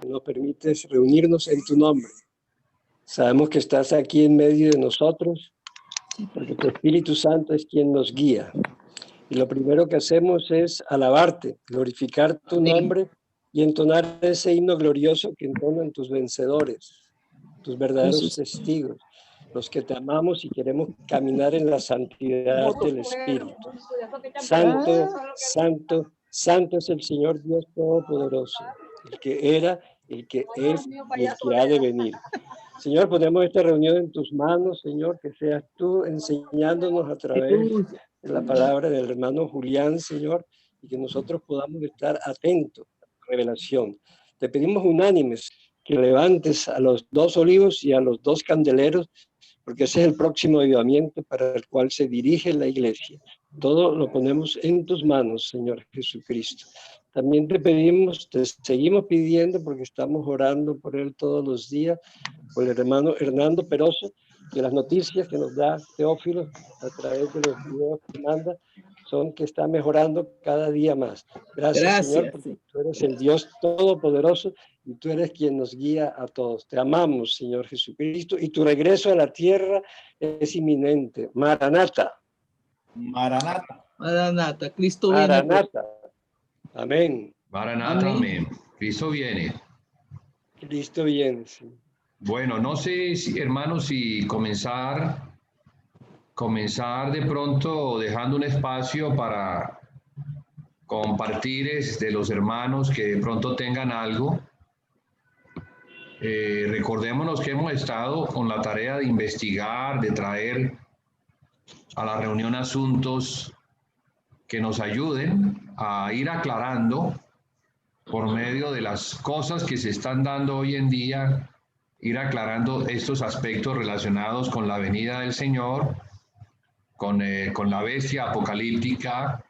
que nos permites reunirnos en tu nombre. Sabemos que estás aquí en medio de nosotros, porque tu Espíritu Santo es quien nos guía. Y lo primero que hacemos es alabarte, glorificar tu nombre y entonar ese himno glorioso que entonan tus vencedores, tus verdaderos testigos, los que te amamos y queremos caminar en la santidad del Espíritu. Santo, santo, santo es el Señor Dios Todopoderoso, el que era, el que es y el que ha de venir. Señor, ponemos esta reunión en tus manos, Señor, que seas tú enseñándonos a través de la palabra del hermano Julián, Señor, y que nosotros podamos estar atentos a tu revelación. Te pedimos unánimes que levantes a los 2 olivos y a los 2 candeleros, porque ese es el próximo avivamiento para el cual se dirige la iglesia. Todo lo ponemos en tus manos, Señor Jesucristo. También te pedimos, te seguimos pidiendo, porque estamos orando por él todos los días, por el hermano Hernando Peroso, que las noticias que nos da Teófilo a través de los videos que manda son que está mejorando cada día más. Gracias, Señor, porque tú eres el Dios Todopoderoso y tú eres quien nos guía a todos. Te amamos, Señor Jesucristo, y tu regreso a la tierra es inminente. Maranata. Maranata. Maranata, Cristo viene. Maranata. Amén. Maranata, amén. Cristo viene. Cristo viene, sí. Bueno, no sé, hermanos, si comenzar de pronto dejando un espacio para compartir de los hermanos que de pronto tengan algo. Recordémonos que hemos estado con la tarea de investigar, de traer a la reunión asuntos que nos ayuden a ir aclarando por medio de las cosas que se están dando hoy en día, ir aclarando estos aspectos relacionados con la venida del Señor, con la bestia apocalíptica,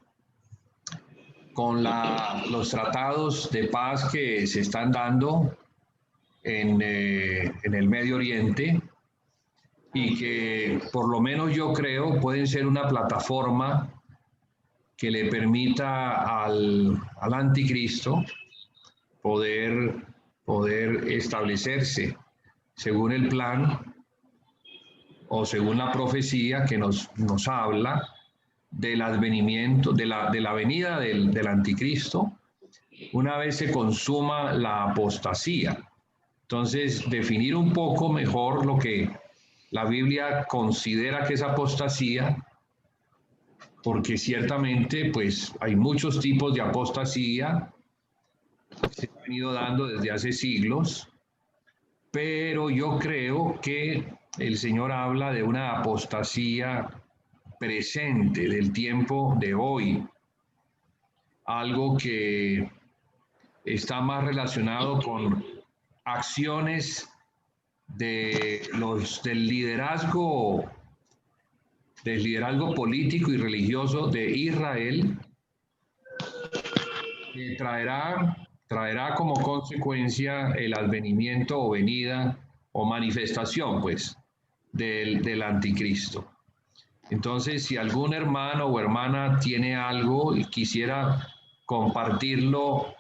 con los tratados de paz que se están dando en el Medio Oriente y que por lo menos yo creo pueden ser una plataforma que le permita al anticristo poder establecerse según el plan o según la profecía que nos habla del advenimiento, de la venida del anticristo, una vez se consuma la apostasía. Entonces, definir un poco mejor lo que la Biblia considera que es apostasía, porque ciertamente pues hay muchos tipos de apostasía que se han ido dando desde hace siglos, pero yo creo que el Señor habla de una apostasía presente, del tiempo de hoy, algo que está más relacionado con acciones del liderazgo político y religioso de Israel, que traerá como consecuencia el advenimiento o venida o manifestación, pues, del anticristo. Entonces, si algún hermano o hermana tiene algo y quisiera compartirlo,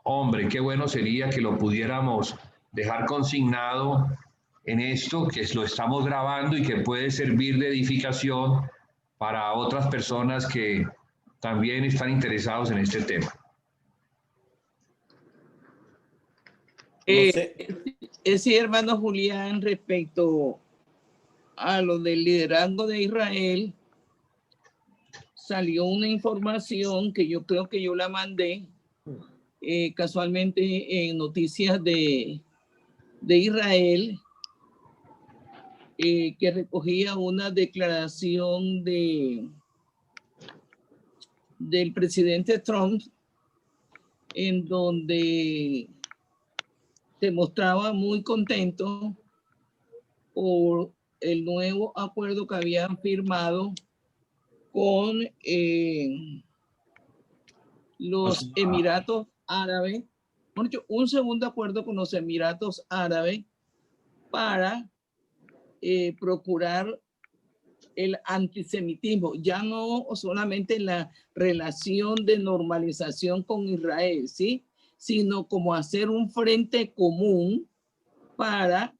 hombre, qué bueno sería que lo pudiéramos dejar consignado en esto, que lo estamos grabando y que puede servir de edificación para otras personas que también están interesados en este tema. Sí, hermano Julián, respecto a lo del liderazgo de Israel, salió una información que yo creo que yo la mandé casualmente en Noticias de Israel, que recogía una declaración del presidente Trump, en donde se mostraba muy contento por el nuevo acuerdo que habían firmado con los Emiratos Árabes, un segundo acuerdo con los Emiratos Árabes para procurar el antisemitismo, ya no solamente la relación de normalización con Israel, ¿sí? sino como hacer un frente común para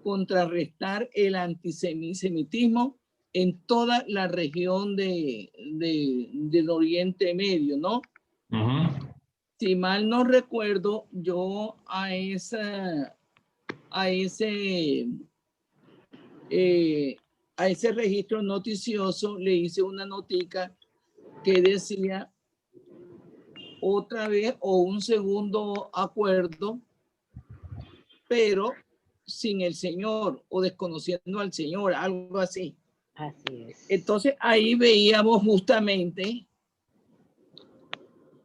contrarrestar el antisemitismo en toda la región del Oriente Medio, ¿no? Si mal no recuerdo, yo a ese registro noticioso le hice una notica que decía otra vez o un segundo acuerdo, pero sin el Señor o desconociendo al Señor, algo así. Así es. Entonces ahí veíamos justamente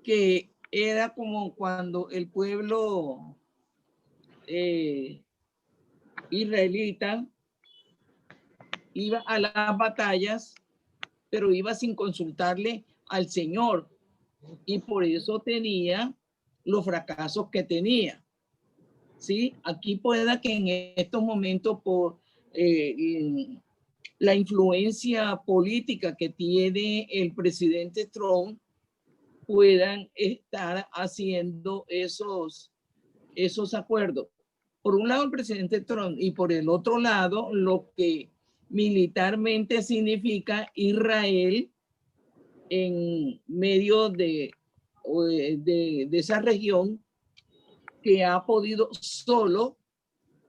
que era como cuando el pueblo israelita iba a las batallas, pero iba sin consultarle al Señor, y por eso tenía los fracasos que tenía. ¿Sí? Aquí pueda que en estos momentos, por la influencia política que tiene el presidente Trump, puedan estar haciendo esos acuerdos. Por un lado el presidente Trump y por el otro lado lo que militarmente significa Israel en medio de esa región, que ha podido solo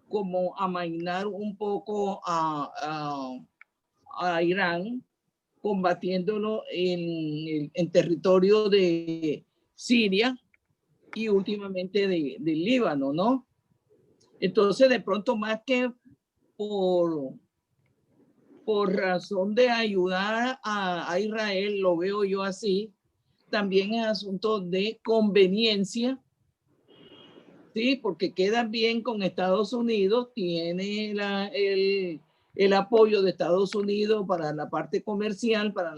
como amainar un poco a Irán, combatiéndolo en territorio de Siria y últimamente del Líbano, ¿no? Entonces, de pronto, más que por razón de ayudar a Israel, lo veo yo así, también es asunto de conveniencia, ¿sí? Porque queda bien con Estados Unidos, tiene el apoyo de Estados Unidos para la parte comercial, para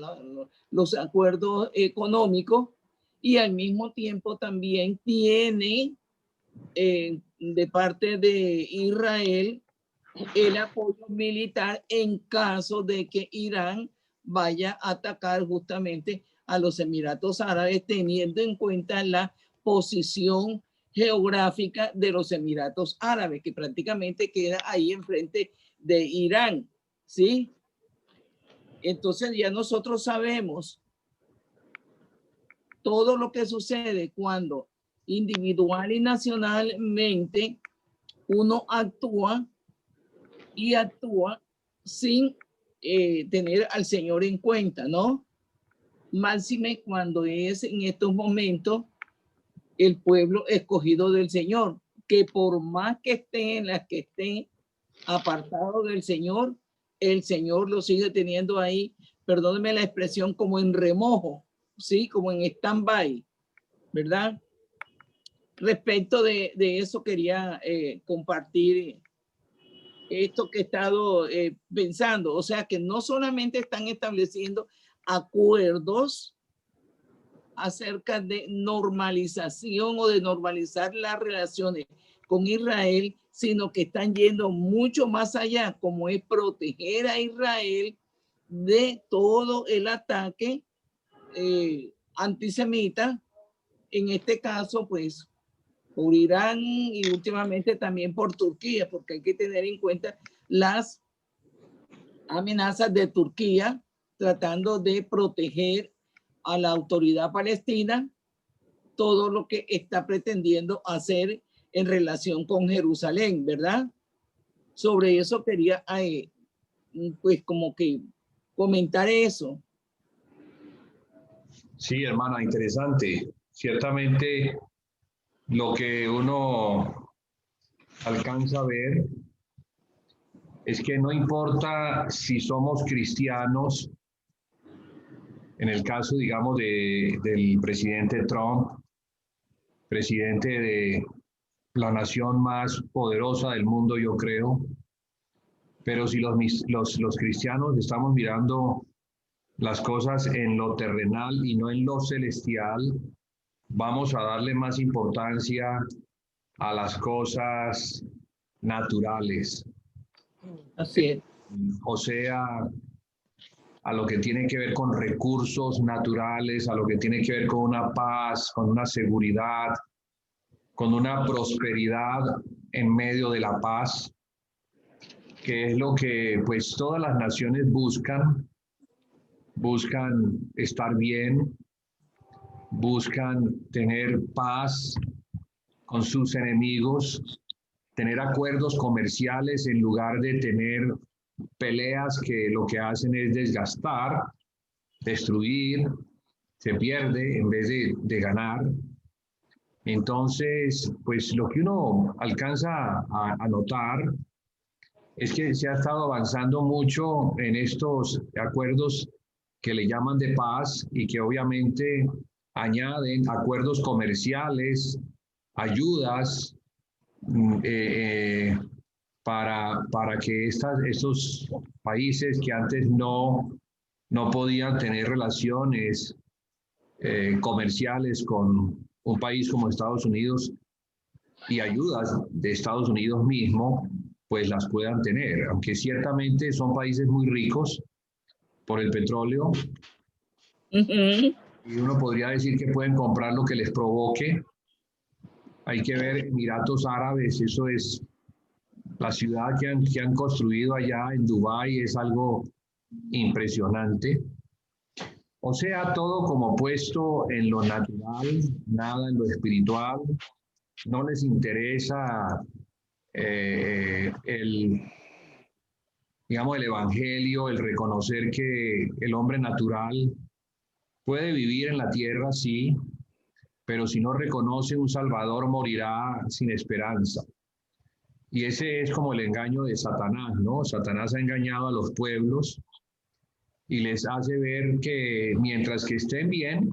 los acuerdos económicos, y al mismo tiempo también tiene de parte de Israel el apoyo militar en caso de que Irán vaya a atacar justamente a los Emiratos Árabes, teniendo en cuenta la posición geográfica de los Emiratos Árabes, que prácticamente queda ahí enfrente de Irán, ¿sí? Entonces ya nosotros sabemos todo lo que sucede cuando individual y nacionalmente uno actúa sin tener al Señor en cuenta, ¿no? Máxime cuando es en estos momentos el pueblo escogido del Señor, que por más que estén las que estén apartados del Señor, el Señor lo sigue teniendo ahí, perdónenme la expresión, como en remojo, ¿sí? Como en stand-by, ¿verdad? Respecto de eso quería compartir esto que he estado pensando. O sea, que no solamente están estableciendo acuerdos acerca de normalización o de normalizar las relaciones con Israel, sino que están yendo mucho más allá, como es proteger a Israel de todo el ataque antisemita, en este caso, pues, por Irán y últimamente también por Turquía, porque hay que tener en cuenta las amenazas de Turquía tratando de proteger a la autoridad palestina, todo lo que está pretendiendo hacer en relación con Jerusalén, ¿verdad? Sobre eso quería, pues, como que comentar eso. Sí, hermana, interesante. Ciertamente lo que uno alcanza a ver es que no importa si somos cristianos, en el caso, digamos, del presidente Trump, presidente de la nación más poderosa del mundo, yo creo, pero si los cristianos estamos mirando las cosas en lo terrenal y no en lo celestial, vamos a darle más importancia a las cosas naturales. Así es. O sea, a lo que tiene que ver con recursos naturales, a lo que tiene que ver con una paz, con una seguridad, con una prosperidad en medio de la paz, que es lo que pues todas las naciones buscan estar bien, buscan tener paz con sus enemigos, tener acuerdos comerciales en lugar de tener peleas que lo que hacen es desgastar, destruir, se pierde en vez de ganar. Entonces, pues lo que uno alcanza a notar es que se ha estado avanzando mucho en estos acuerdos que le llaman de paz y que obviamente añaden acuerdos comerciales, ayudas para que estos países que antes no podían tener relaciones comerciales con un país como Estados Unidos y ayudas de Estados Unidos mismo, pues las puedan tener, aunque ciertamente son países muy ricos por el petróleo. Y uno podría decir que pueden comprar lo que les provoque. Hay que ver Emiratos Árabes, eso es la ciudad que han construido allá en Dubái, es algo impresionante. O sea, todo como puesto en lo natural, nada en lo espiritual. No les interesa el evangelio, el reconocer que el hombre natural puede vivir en la tierra, sí, pero si no reconoce un Salvador morirá sin esperanza. Y ese es como el engaño de Satanás, ¿no? Satanás ha engañado a los pueblos y les hace ver que mientras que estén bien,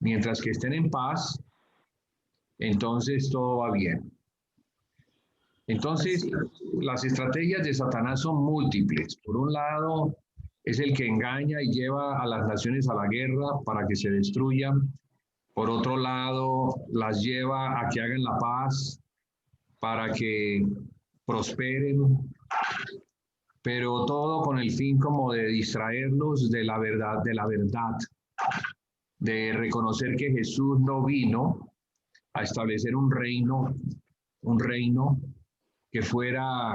mientras que estén en paz, entonces todo va bien. Entonces, las estrategias de Satanás son múltiples. Por un lado, es el que engaña y lleva a las naciones a la guerra para que se destruyan. Por otro lado, las lleva a que hagan la paz para que prosperen, pero todo con el fin como de distraerlos de la verdad, de reconocer que Jesús no vino a establecer un reino que fuera,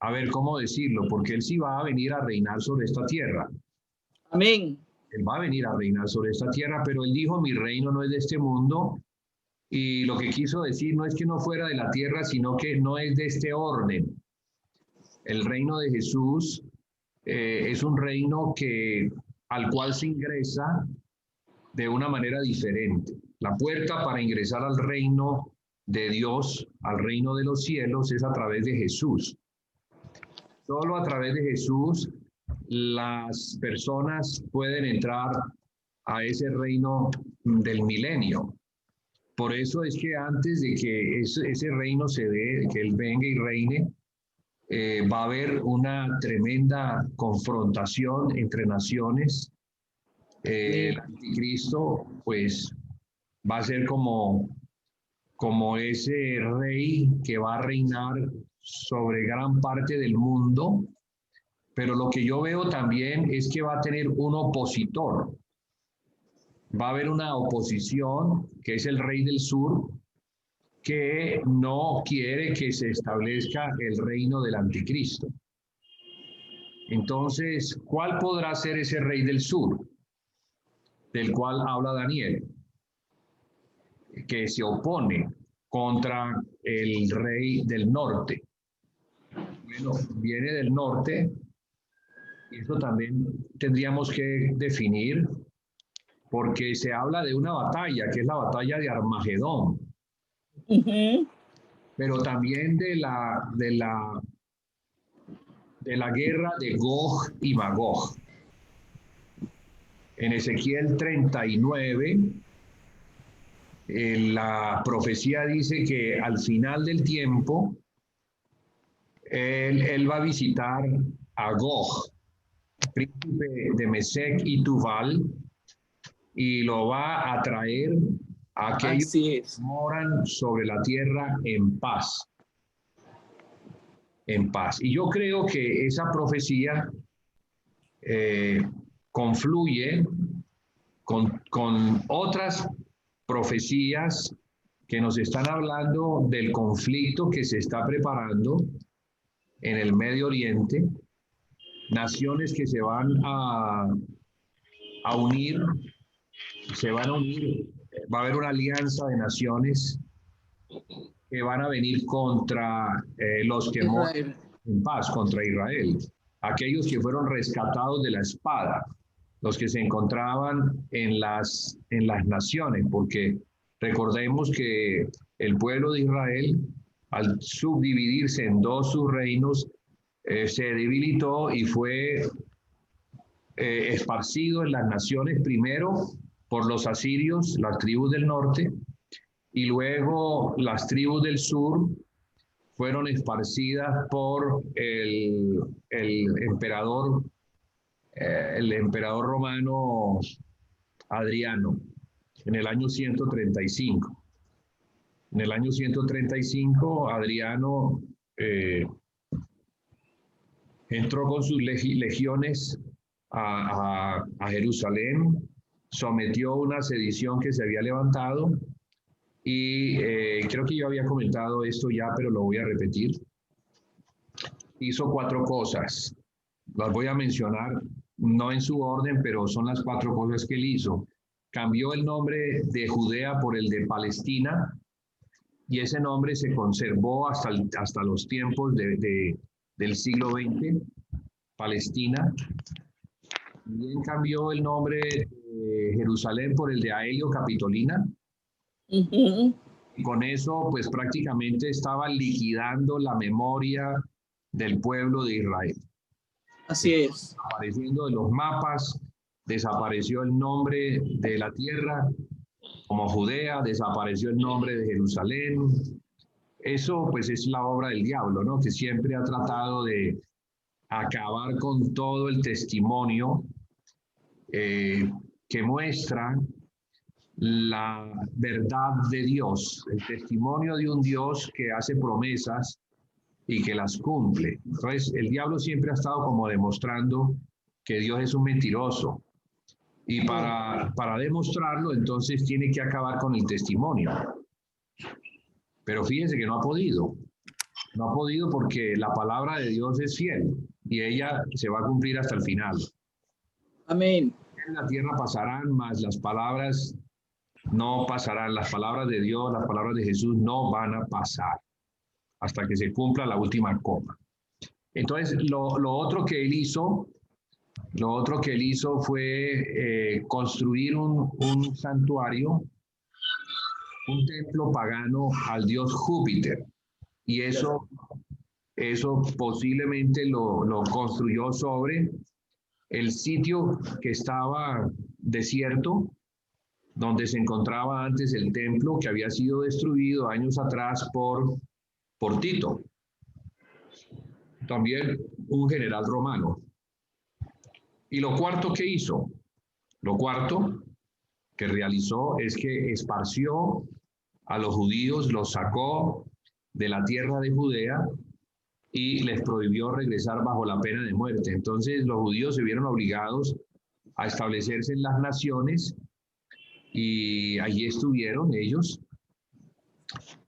a ver, ¿cómo decirlo? Porque Él sí va a venir a reinar sobre esta tierra. Amén. Él va a venir a reinar sobre esta tierra, pero Él dijo, mi reino no es de este mundo. Y lo que quiso decir no es que no fuera de la tierra, sino que no es de este orden. El reino de Jesús es un reino al cual se ingresa de una manera diferente. La puerta para ingresar al reino de Dios, al reino de los cielos, es a través de Jesús. Solo a través de Jesús las personas pueden entrar a ese reino del milenio. Por eso es que antes de que ese reino se dé, de que Él venga y reine, va a haber una tremenda confrontación entre naciones. El anticristo, pues, va a ser como ese rey que va a reinar sobre gran parte del mundo, pero lo que yo veo también es que va a tener un opositor. Va a haber una oposición, que es el rey del sur, que no quiere que se establezca el reino del anticristo. Entonces, ¿cuál podrá ser ese rey del sur, del cual habla Daniel? Que se opone contra el rey del norte. Bueno, viene del norte, y eso también tendríamos que definir, porque se habla de una batalla, que es la batalla de Armagedón. Pero también de la guerra de Gog y Magog. En Ezequiel 39, la profecía dice que al final del tiempo, él va a visitar a Gog, príncipe de Mesec y Tubal, y lo va a traer a aquellos que moran sobre la tierra en paz. En paz. Y yo creo que esa profecía confluye con otras profecías que nos están hablando del conflicto que se está preparando en el Medio Oriente, naciones que se van a unir, va a haber una alianza de naciones que van a venir contra los que moran en paz, contra Israel, aquellos que fueron rescatados de la espada, los que se encontraban en las naciones, porque recordemos que el pueblo de Israel, al subdividirse en dos subreinos, se debilitó y fue esparcido en las naciones, primero por los asirios, las tribus del norte, y luego las tribus del sur fueron esparcidas por el emperador romano Adriano en el año 135. En el año 135, Adriano entró con sus legiones a Jerusalén, sometió una sedición que se había levantado y creo que yo había comentado esto ya, pero lo voy a repetir. Hizo 4 cosas. Las voy a mencionar, no en su orden, pero son las 4 cosas que él hizo. Cambió el nombre de Judea por el de Palestina, y ese nombre se conservó hasta los tiempos del siglo XX, Palestina. También cambió el nombre de Jerusalén por el de Aelio Capitolina. Y con eso, pues prácticamente estaba liquidando la memoria del pueblo de Israel. Así es. Desapareciendo de los mapas, desapareció el nombre de la tierra como Judea, desapareció el nombre de Jerusalén. Eso pues es la obra del diablo, ¿no? Que siempre ha tratado de acabar con todo el testimonio que muestra la verdad de Dios, el testimonio de un Dios que hace promesas y que las cumple. Entonces, el diablo siempre ha estado como demostrando que Dios es un mentiroso. Y para demostrarlo, entonces tiene que acabar con el testimonio. Pero fíjense que no ha podido. No ha podido porque la palabra de Dios es fiel y ella se va a cumplir hasta el final. Amén. En la tierra pasarán, mas las palabras no pasarán. Las palabras de Dios, las palabras de Jesús no van a pasar hasta que se cumpla la última coma. Entonces, lo otro que él hizo fue construir un santuario, un templo pagano al dios Júpiter. Y eso posiblemente lo construyó sobre el sitio que estaba desierto, donde se encontraba antes el templo, que había sido destruido años atrás por Tito, también un general romano. Y lo cuarto que hizo, lo cuarto que realizó es que esparció a los judíos, los sacó de la tierra de Judea y les prohibió regresar bajo la pena de muerte. Entonces los judíos se vieron obligados a establecerse en las naciones y allí estuvieron ellos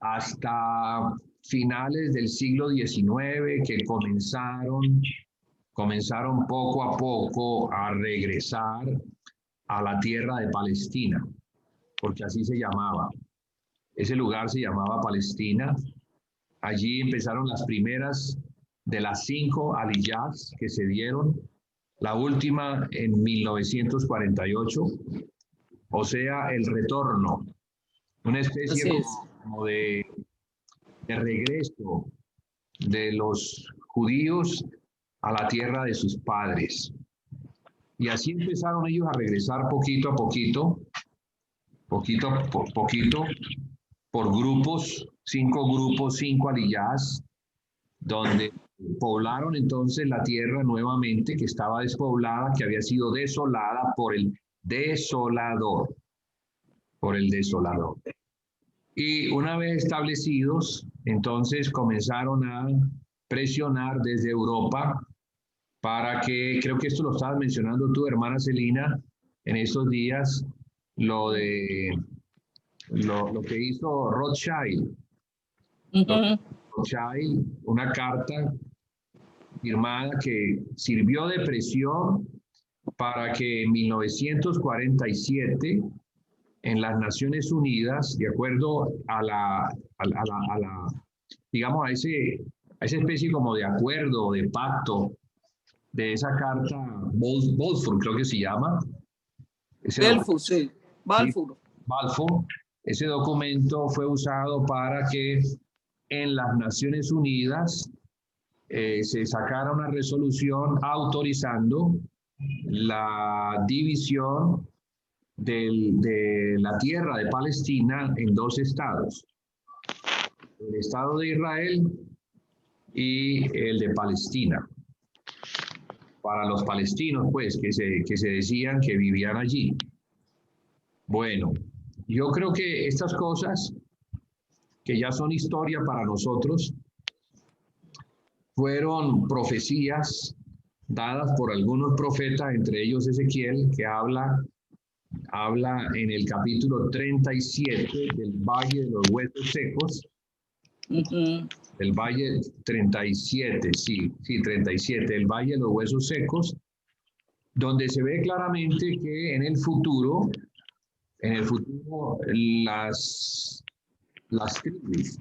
hasta finales del siglo XIX, que comenzaron poco a poco a regresar a la tierra de Palestina, porque así se llamaba. Ese lugar se llamaba Palestina. Allí empezaron las primeras de las 5 aliyahs que se dieron, la última en 1948, o sea, el retorno, una especie como de regreso de los judíos a la tierra de sus padres. Y así empezaron ellos a regresar poquito a poquito, por grupos, 5 aliyahs, donde poblaron entonces la tierra nuevamente, que estaba despoblada, que había sido desolada por el desolador. Y una vez establecidos, entonces comenzaron a presionar desde Europa para que, creo que esto lo estabas mencionando tú, hermana Celina, en estos días, lo de lo que hizo Rothschild. Rothschild, una carta firmada que sirvió de presión para que en 1947 en las Naciones Unidas, de acuerdo digamos, a esa especie como de acuerdo, de pacto, de esa carta Balfour, creo que se llama. Balfour, sí, Balfour. Sí, Balfour. Ese documento fue usado para que en las Naciones Unidas se sacara una resolución autorizando la división de la tierra de Palestina en dos estados, el Estado de Israel y el de Palestina, para los palestinos, pues, que se decían que vivían allí. Bueno, yo creo que estas cosas, que ya son historia para nosotros, fueron profecías dadas por algunos profetas, entre ellos Ezequiel, que habla en el capítulo 37 del Valle de los Huesos Secos. El Valle 37, sí, 37, el Valle de los Huesos Secos, donde se ve claramente que en el futuro las tribus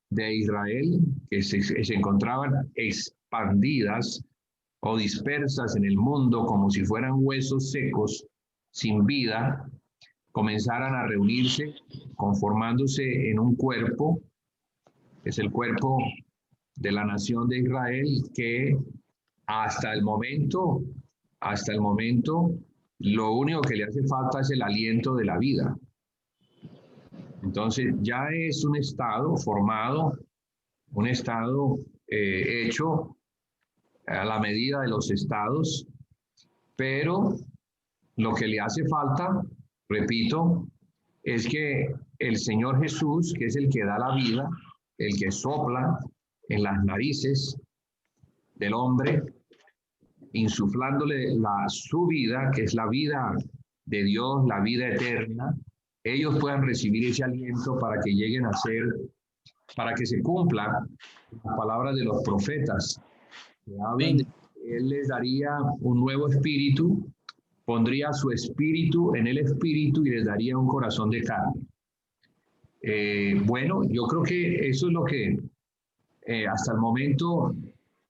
de Israel que se encontraban expandidas o dispersas en el mundo como si fueran huesos secos sin vida, comenzaran a reunirse conformándose en un cuerpo, es el cuerpo de la nación de Israel, que hasta el momento, lo único que le hace falta es el aliento de la vida. Entonces ya es un estado formado, un estado hecho a la medida de los estados, pero lo que le hace falta, repito, es que el Señor Jesús, que es el que da la vida, el que sopla en las narices del hombre, insuflándole su vida, que es la vida de Dios, la vida eterna, ellos puedan recibir ese aliento para que lleguen a ser, para que se cumplan las palabras de los profetas, que hablan de que Él les daría un nuevo espíritu, pondría su espíritu en el espíritu y les daría un corazón de carne. Bueno, yo creo que eso es lo que hasta el momento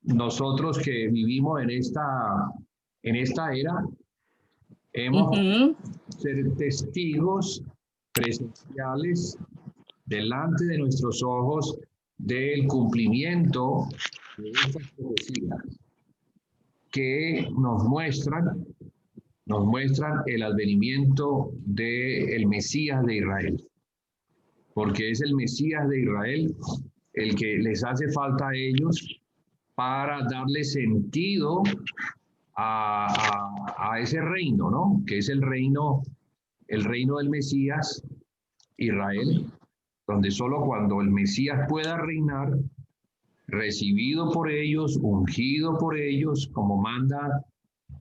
nosotros que vivimos en esta era hemos ser testigos presenciales delante de nuestros ojos del cumplimiento de estas profecías que nos muestran el advenimiento del Mesías de Israel, porque es el Mesías de Israel el que les hace falta a ellos para darle sentido a ese reino, ¿no? Que es el reino del Mesías, Israel, donde solo cuando el Mesías pueda reinar, recibido por ellos, ungido por ellos, como manda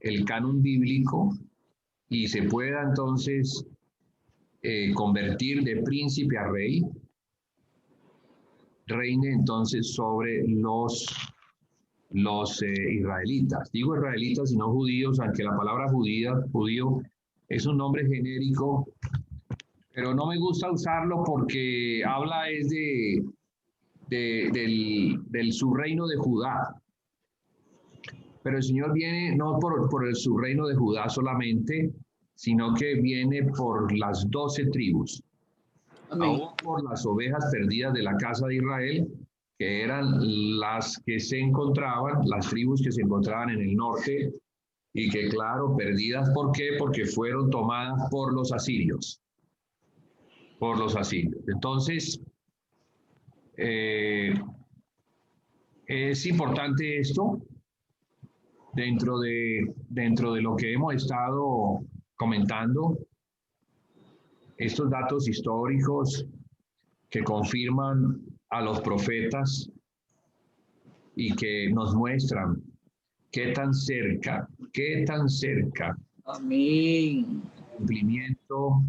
el canon bíblico, y se pueda entonces convertir de príncipe a rey, reine entonces sobre los israelitas. Digo israelitas y no judíos, aunque la palabra judío es un nombre genérico, pero no me gusta usarlo porque habla es del subreino de Judá. Pero el Señor viene no por el subreino de Judá solamente, sino que viene por las 12 tribus. Amén. Aún por las ovejas perdidas de la casa de Israel, que eran las que se encontraban, las tribus que se encontraban en el norte, y que claro, perdidas, ¿por qué? Porque fueron tomadas por los asirios. Por los asirios. Entonces, es importante esto dentro de lo que hemos estado comentando, estos datos históricos que confirman a los profetas y que nos muestran qué tan cerca, amén, cumplimiento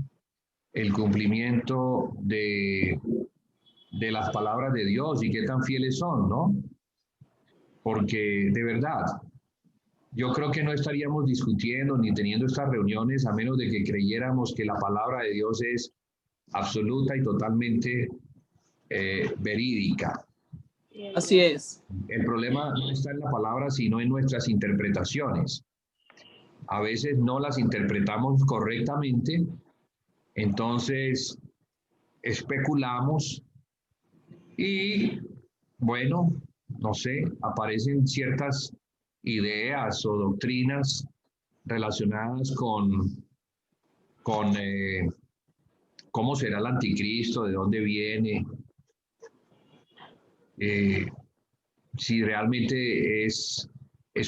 el cumplimiento de las palabras de Dios y qué tan fieles son, ¿no? Porque de verdad, yo creo que no estaríamos discutiendo ni teniendo estas reuniones a menos de que creyéramos que la palabra de Dios es absoluta y totalmente verídica. Así es. El problema no está en la palabra, sino en nuestras interpretaciones. A veces no las interpretamos correctamente, entonces especulamos y, bueno, no sé, aparecen ciertas ideas o doctrinas relacionadas con cómo será el anticristo, de dónde viene, si realmente es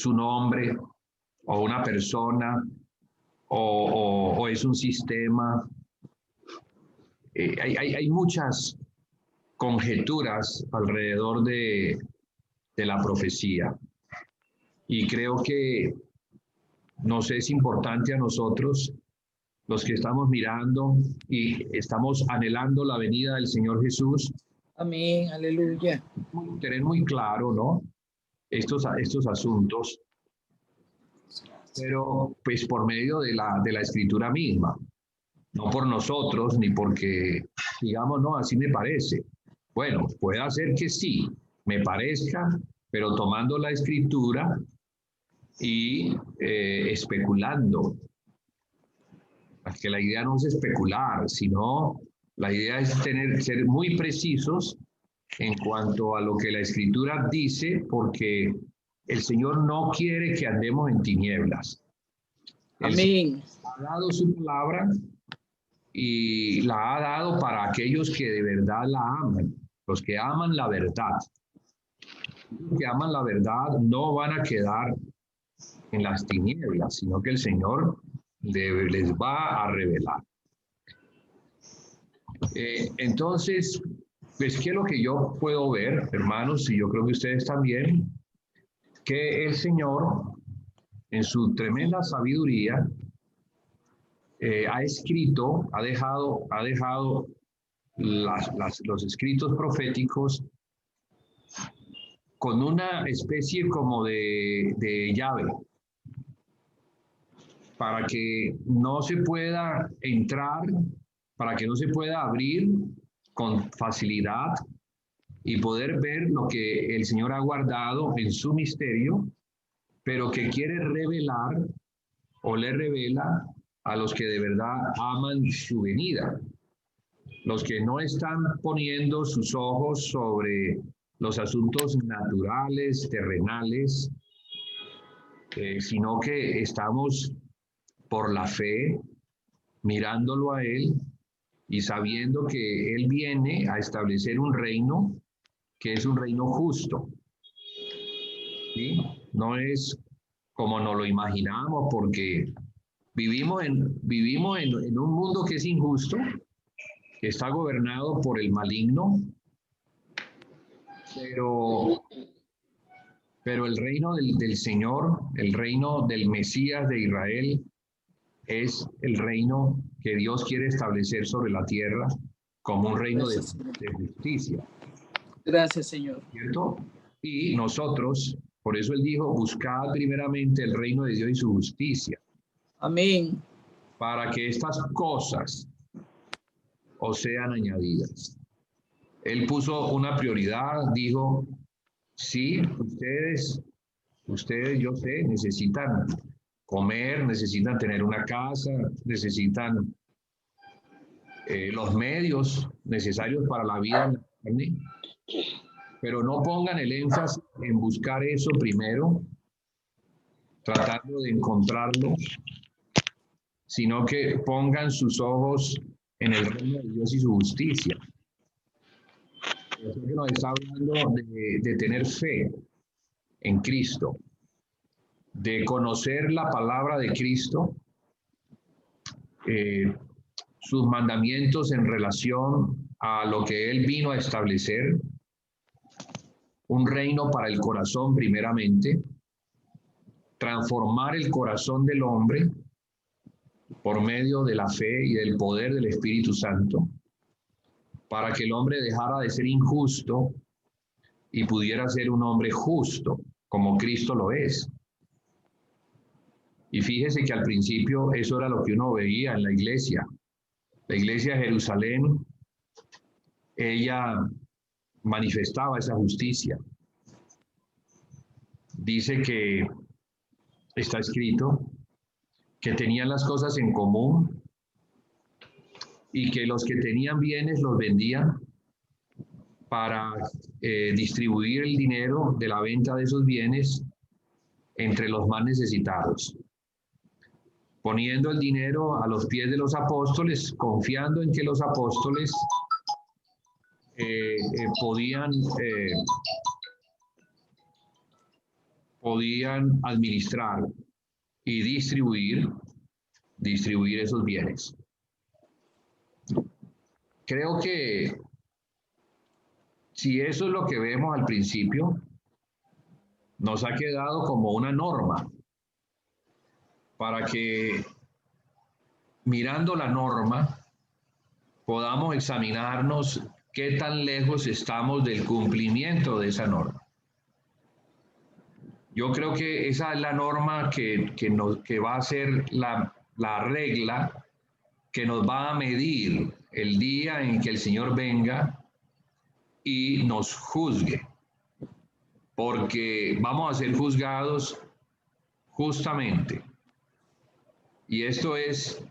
un hombre o una persona o es un sistema. Hay muchas conjeturas alrededor de la profecía y creo que nos es importante a nosotros, los que estamos mirando y estamos anhelando la venida del Señor Jesús. Amén, aleluya. Tener muy claro, ¿no? Estos asuntos, pero pues por medio de la Escritura misma, no por nosotros, ni porque digamos, no, así me parece. Bueno, puede ser que sí, me parezca, pero tomando la Escritura y especulando. Que la idea no es especular, sino la idea es ser muy precisos en cuanto a lo que la Escritura dice, porque el Señor no quiere que andemos en tinieblas. Amén. Ha dado su palabra y la ha dado para aquellos que de verdad la aman, los que aman la verdad. Los que aman la verdad no van a quedar en las tinieblas, sino que el Señor les va a revelar. Entonces, pues, ¿qué es lo que yo puedo ver, hermanos? Y yo creo que ustedes también, que el Señor, en su tremenda sabiduría, ha escrito, ha dejado los escritos proféticos con una especie como de llave, para que no se pueda entrar, para que no se pueda abrir con facilidad y poder ver lo que el Señor ha guardado en su misterio, pero que quiere revelar o le revela a los que de verdad aman su venida, los que no están poniendo sus ojos sobre los asuntos naturales, terrenales, sino que estamos por la fe mirándolo a Él y sabiendo que Él viene a establecer un reino que es un reino justo. ¿Sí? No es como nos lo imaginamos, porque vivimos en un mundo que es injusto, que está gobernado por el maligno, pero el reino del Señor, el reino del Mesías de Israel, es el reino que Dios quiere establecer sobre la tierra como un reino de justicia. Gracias, Señor. ¿Cierto? Y nosotros, por eso Él dijo, buscad primeramente el reino de Dios y su justicia. Amén. Para que estas cosas os sean añadidas. Él puso una prioridad, dijo, sí, ustedes, yo sé, necesitan comer, necesitan tener una casa, necesitan los medios necesarios para la vida en la carne, pero no pongan el énfasis en buscar eso primero, tratando de encontrarlo, sino que pongan sus ojos en el reino de Dios y su justicia. Eso que nos está hablando de tener fe en Cristo, de conocer la palabra de Cristo, sus mandamientos en relación a lo que Él vino a establecer, un reino para el corazón primeramente, transformar el corazón del hombre por medio de la fe y del poder del Espíritu Santo, para que el hombre dejara de ser injusto y pudiera ser un hombre justo, como Cristo lo es. Y fíjese que al principio eso era lo que uno veía en la iglesia. La iglesia de Jerusalén, ella manifestaba esa justicia. Dice que está escrito que tenían las cosas en común y que los que tenían bienes los vendían para distribuir el dinero de la venta de esos bienes entre los más necesitados, poniendo el dinero a los pies de los apóstoles, confiando en que los apóstoles podían administrar y distribuir esos bienes. Creo que si eso es lo que vemos al principio, nos ha quedado como una norma para que, mirando la norma, podamos examinarnos qué tan lejos estamos del cumplimiento de esa norma. Yo creo que esa es la norma que va a ser la regla que nos va a medir el día en que el Señor venga y nos juzgue, porque vamos a ser juzgados justamente. Y esto es,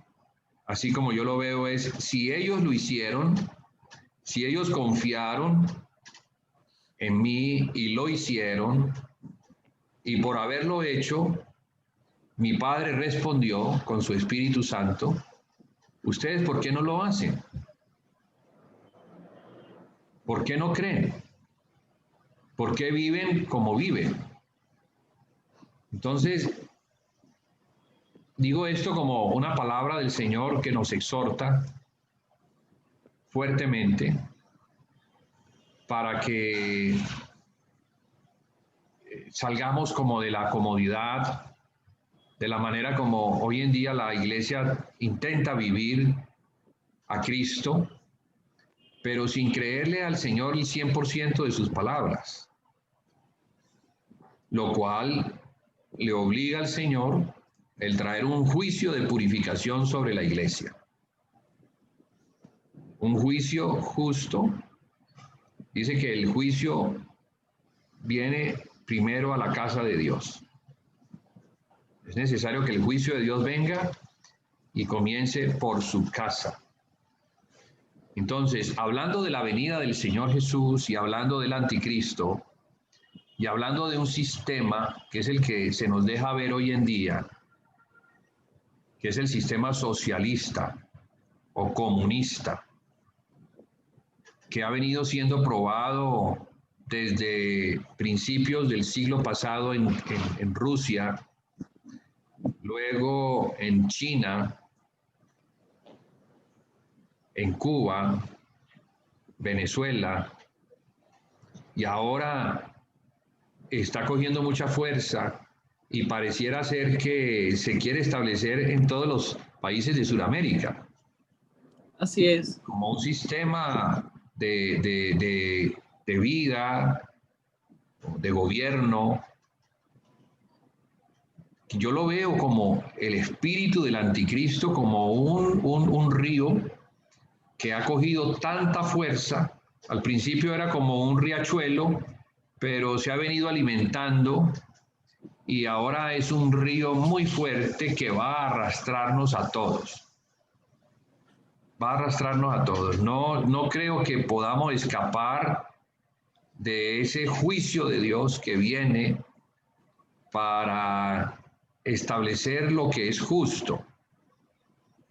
así como yo lo veo, es si ellos lo hicieron, si ellos confiaron en mí y lo hicieron, y por haberlo hecho, mi Padre respondió con su Espíritu Santo, ¿ustedes por qué no lo hacen? ¿Por qué no creen? ¿Por qué viven como viven? Entonces, digo esto como una palabra del Señor que nos exhorta fuertemente para que salgamos como de la comodidad, de la manera como hoy en día la iglesia intenta vivir a Cristo, pero sin creerle al Señor el 100% de sus palabras, lo cual le obliga al Señor el traer un juicio de purificación sobre la iglesia. Un juicio justo. Dice que el juicio viene primero a la casa de Dios. Es necesario que el juicio de Dios venga y comience por su casa. Entonces, hablando de la venida del Señor Jesús y hablando del anticristo y hablando de un sistema que es el que se nos deja ver hoy en día, que es el sistema socialista o comunista, que ha venido siendo probado desde principios del siglo pasado en Rusia, luego en China, en Cuba, Venezuela, y ahora está cogiendo mucha fuerza y pareciera ser que se quiere establecer en todos los países de Sudamérica. Así es. Como un sistema de vida, de gobierno. Yo lo veo como el espíritu del anticristo, como un río que ha cogido tanta fuerza. Al principio era como un riachuelo, pero se ha venido alimentando y ahora es un río muy fuerte que va a arrastrarnos a todos. Va a arrastrarnos a todos. No creo que podamos escapar de ese juicio de Dios que viene para establecer lo que es justo.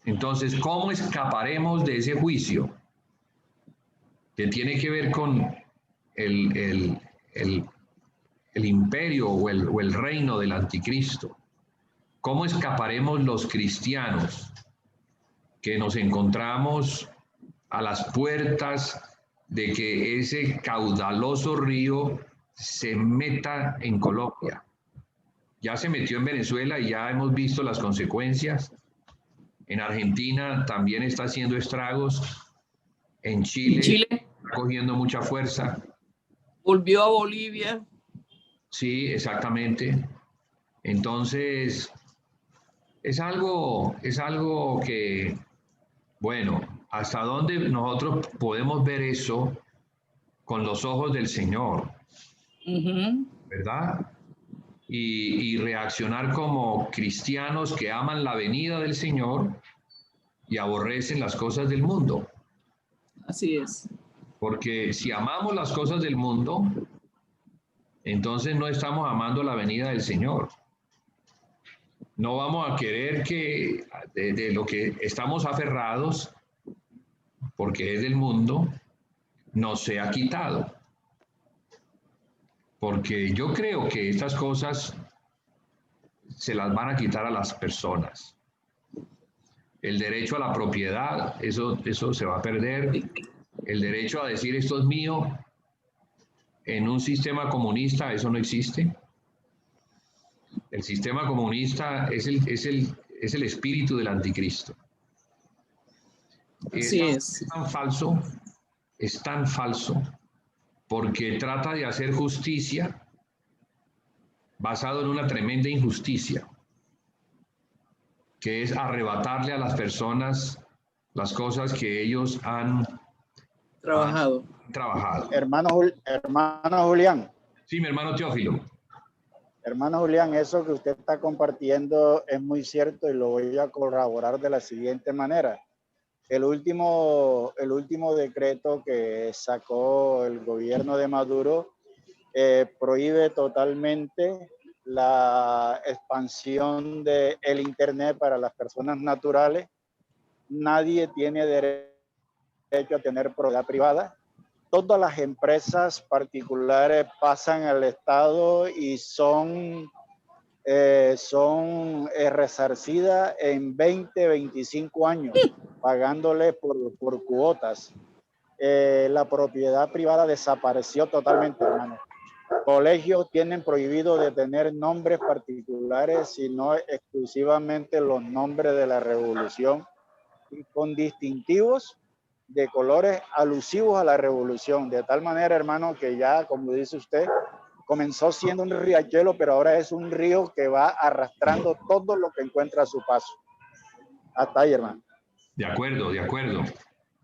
Entonces, ¿cómo escaparemos de ese juicio? Que tiene que ver con el imperio o el reino del anticristo. ¿Cómo escaparemos los cristianos que nos encontramos a las puertas de que ese caudaloso río se meta en Colombia? Ya se metió en Venezuela y ya hemos visto las consecuencias. En Argentina también está haciendo estragos. En Chile, Chile está cogiendo mucha fuerza. volvió a Bolivia. Sí, exactamente. Entonces, es algo que, bueno, ¿hasta dónde nosotros podemos ver eso con los ojos del Señor? ¿Verdad? Y reaccionar como cristianos que aman la venida del Señor y aborrecen las cosas del mundo. Así es. Porque si amamos las cosas del mundo, entonces no estamos amando la venida del Señor. No vamos a querer que de lo que estamos aferrados, porque es del mundo, nos sea quitado. Porque yo creo que estas cosas se las van a quitar a las personas. El derecho a la propiedad, eso se va a perder. El derecho a decir esto es mío, en un sistema comunista eso no existe. El sistema comunista es el espíritu del anticristo. Así es. Es tan falso, porque trata de hacer justicia basado en una tremenda injusticia, que es arrebatarle a las personas las cosas que ellos han trabajado. Hermano Julián. Sí, mi hermano Teófilo. Hermano Julián, eso que usted está compartiendo es muy cierto y lo voy a corroborar de la siguiente manera. El último decreto que sacó el gobierno de Maduro prohíbe totalmente la expansión del Internet para las personas naturales. Nadie tiene derecho a tener propiedad privada. Todas las empresas particulares pasan al Estado y son resarcidas en 20, 25 años, pagándole por cuotas. La propiedad privada desapareció totalmente, hermano. Colegios tienen prohibido de tener nombres particulares, sino exclusivamente los nombres de la revolución y con distintivos de colores alusivos a la revolución, de tal manera, hermano, que ya, como dice usted, comenzó siendo un riachuelo, pero ahora es un río que va arrastrando todo lo que encuentra a su paso. Hasta ahí, hermano. De acuerdo.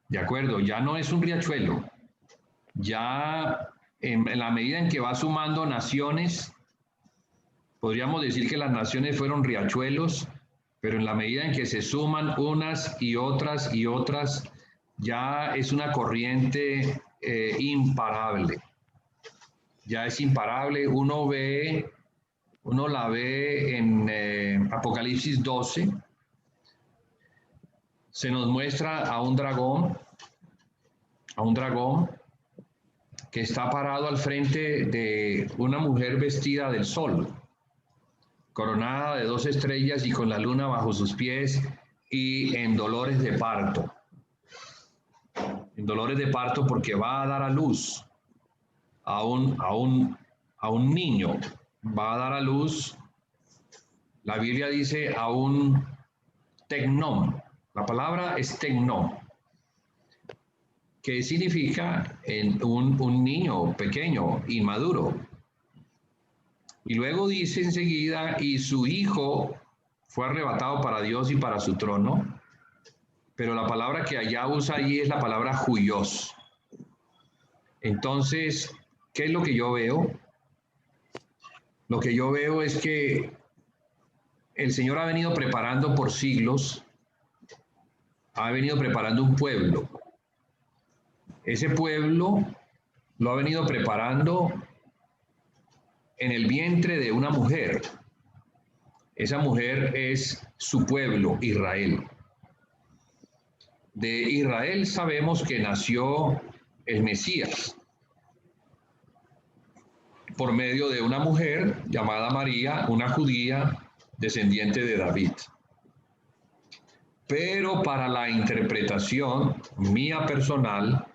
Ya no es un riachuelo. Ya en la medida en que va sumando naciones, podríamos decir que las naciones fueron riachuelos, pero en la medida en que se suman unas y otras, ya es una corriente imparable. Ya es imparable. Uno la ve en Apocalipsis 12. Se nos muestra a un dragón que está parado al frente de una mujer vestida del sol, coronada de 2 estrellas y con la luna bajo sus pies y en dolores de parto. En dolores de parto porque va a dar a luz a un niño. Va a dar a luz, la Biblia dice, a un tecnón. La palabra es tecnón, que significa un niño pequeño, inmaduro. Y luego dice enseguida, y su hijo fue arrebatado para Dios y para su trono, pero la palabra que allá usa ahí es la palabra huios. Entonces, ¿qué es lo que yo veo? Lo que yo veo es que el Señor ha venido preparando por siglos, ha venido preparando un pueblo. Ese pueblo lo ha venido preparando en el vientre de una mujer. Esa mujer es su pueblo, Israel. De Israel sabemos que nació el Mesías por medio de una mujer llamada María, una judía descendiente de David. Pero para la interpretación mía personal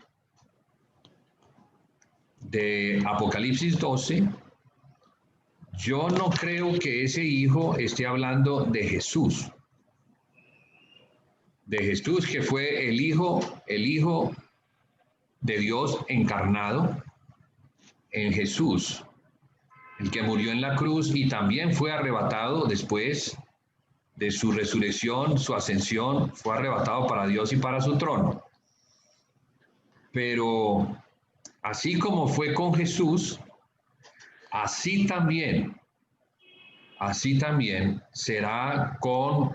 de Apocalipsis 12, yo no creo que ese hijo esté hablando de Jesús. de Jesús, que fue el Hijo de Dios encarnado en Jesús, el que murió en la cruz y también fue arrebatado después de su resurrección, su ascensión, fue arrebatado para Dios y para su trono. Pero así como fue con Jesús, así también será con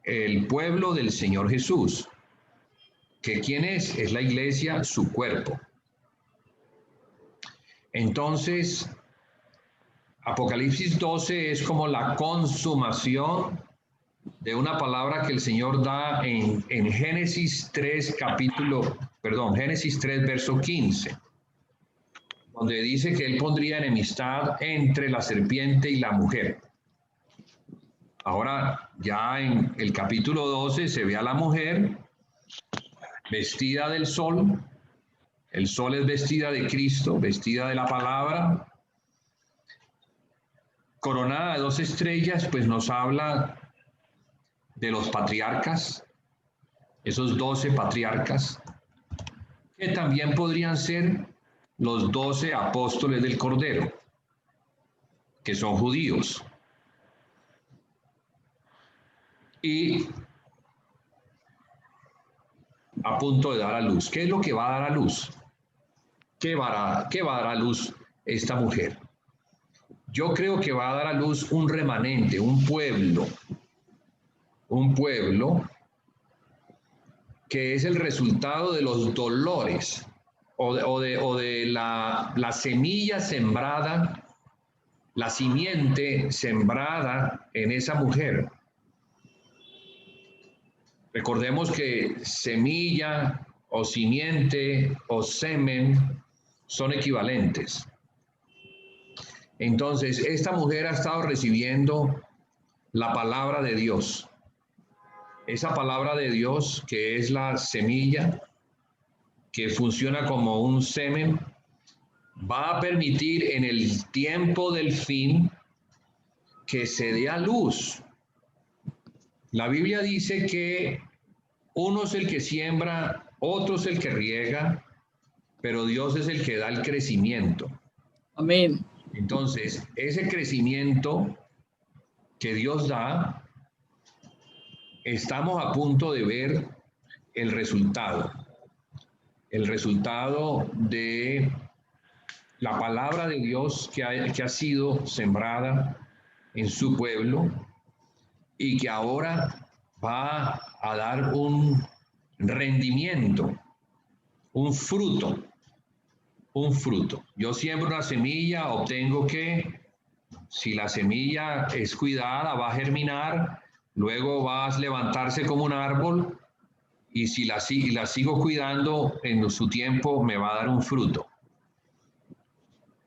el pueblo del Señor Jesús, que ¿quién es? Es la iglesia, su cuerpo. Entonces, Apocalipsis 12 es como la consumación de una palabra que el Señor da en Génesis 3, Génesis 3, verso 15, donde dice que Él pondría enemistad entre la serpiente y la mujer. Ahora, ya en el capítulo 12 se ve a la mujer vestida del sol. El sol es vestida de Cristo, vestida de la palabra, coronada de 2 estrellas, pues nos habla de los patriarcas, esos 12 patriarcas, que también podrían ser los 12 apóstoles del Cordero, que son judíos. Y a punto de dar a luz. ¿Qué es lo que va a dar a luz? ¿Qué va a dar a luz esta mujer? Yo creo que va a dar a luz un remanente, un pueblo que es el resultado de los dolores o de la semilla sembrada, la simiente sembrada en esa mujer. Recordemos que semilla o simiente o semen son equivalentes. Entonces, esta mujer ha estado recibiendo la palabra de Dios. Esa palabra de Dios, que es la semilla, que funciona como un semen, va a permitir en el tiempo del fin que se dé a luz. La Biblia dice que uno es el que siembra, otro es el que riega, pero Dios es el que da el crecimiento. Amén. Entonces, ese crecimiento que Dios da, estamos a punto de ver el resultado de la palabra de Dios que ha sido sembrada en su pueblo y que ahora va a dar un rendimiento, un fruto. Yo siembro una semilla, obtengo que, si la semilla es cuidada, va a germinar, luego va a levantarse como un árbol, y si la sigo cuidando en su tiempo, me va a dar un fruto.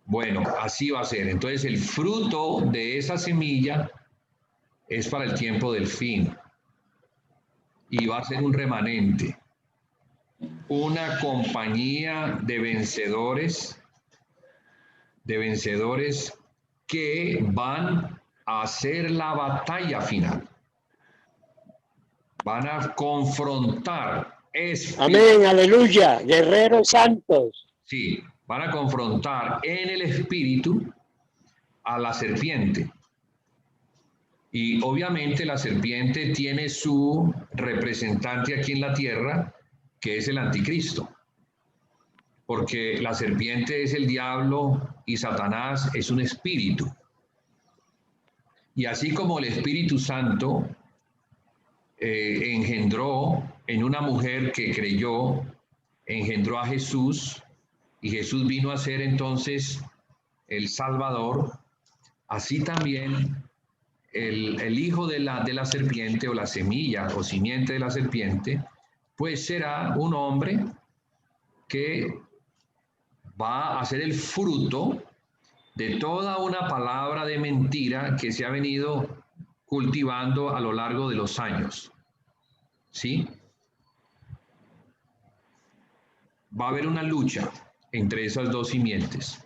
Bueno, así va a ser. Entonces, el fruto de esa semilla es para el tiempo del fin, y va a ser un remanente. Una compañía de vencedores que van a hacer la batalla final. Van a confrontar. Amén, aleluya, guerreros santos. Sí, van a confrontar en el espíritu a la serpiente. Y obviamente la serpiente tiene su representante aquí en la tierra, que es el anticristo, porque la serpiente es el diablo y Satanás es un espíritu. Y así como el Espíritu Santo engendró en una mujer que creyó, engendró a Jesús, y Jesús vino a ser entonces el Salvador, así también el hijo de la serpiente, o la semilla o simiente de la serpiente, pues será un hombre que va a ser el fruto de toda una palabra de mentira que se ha venido cultivando a lo largo de los años. ¿Sí? Va a haber una lucha entre esas dos simientes.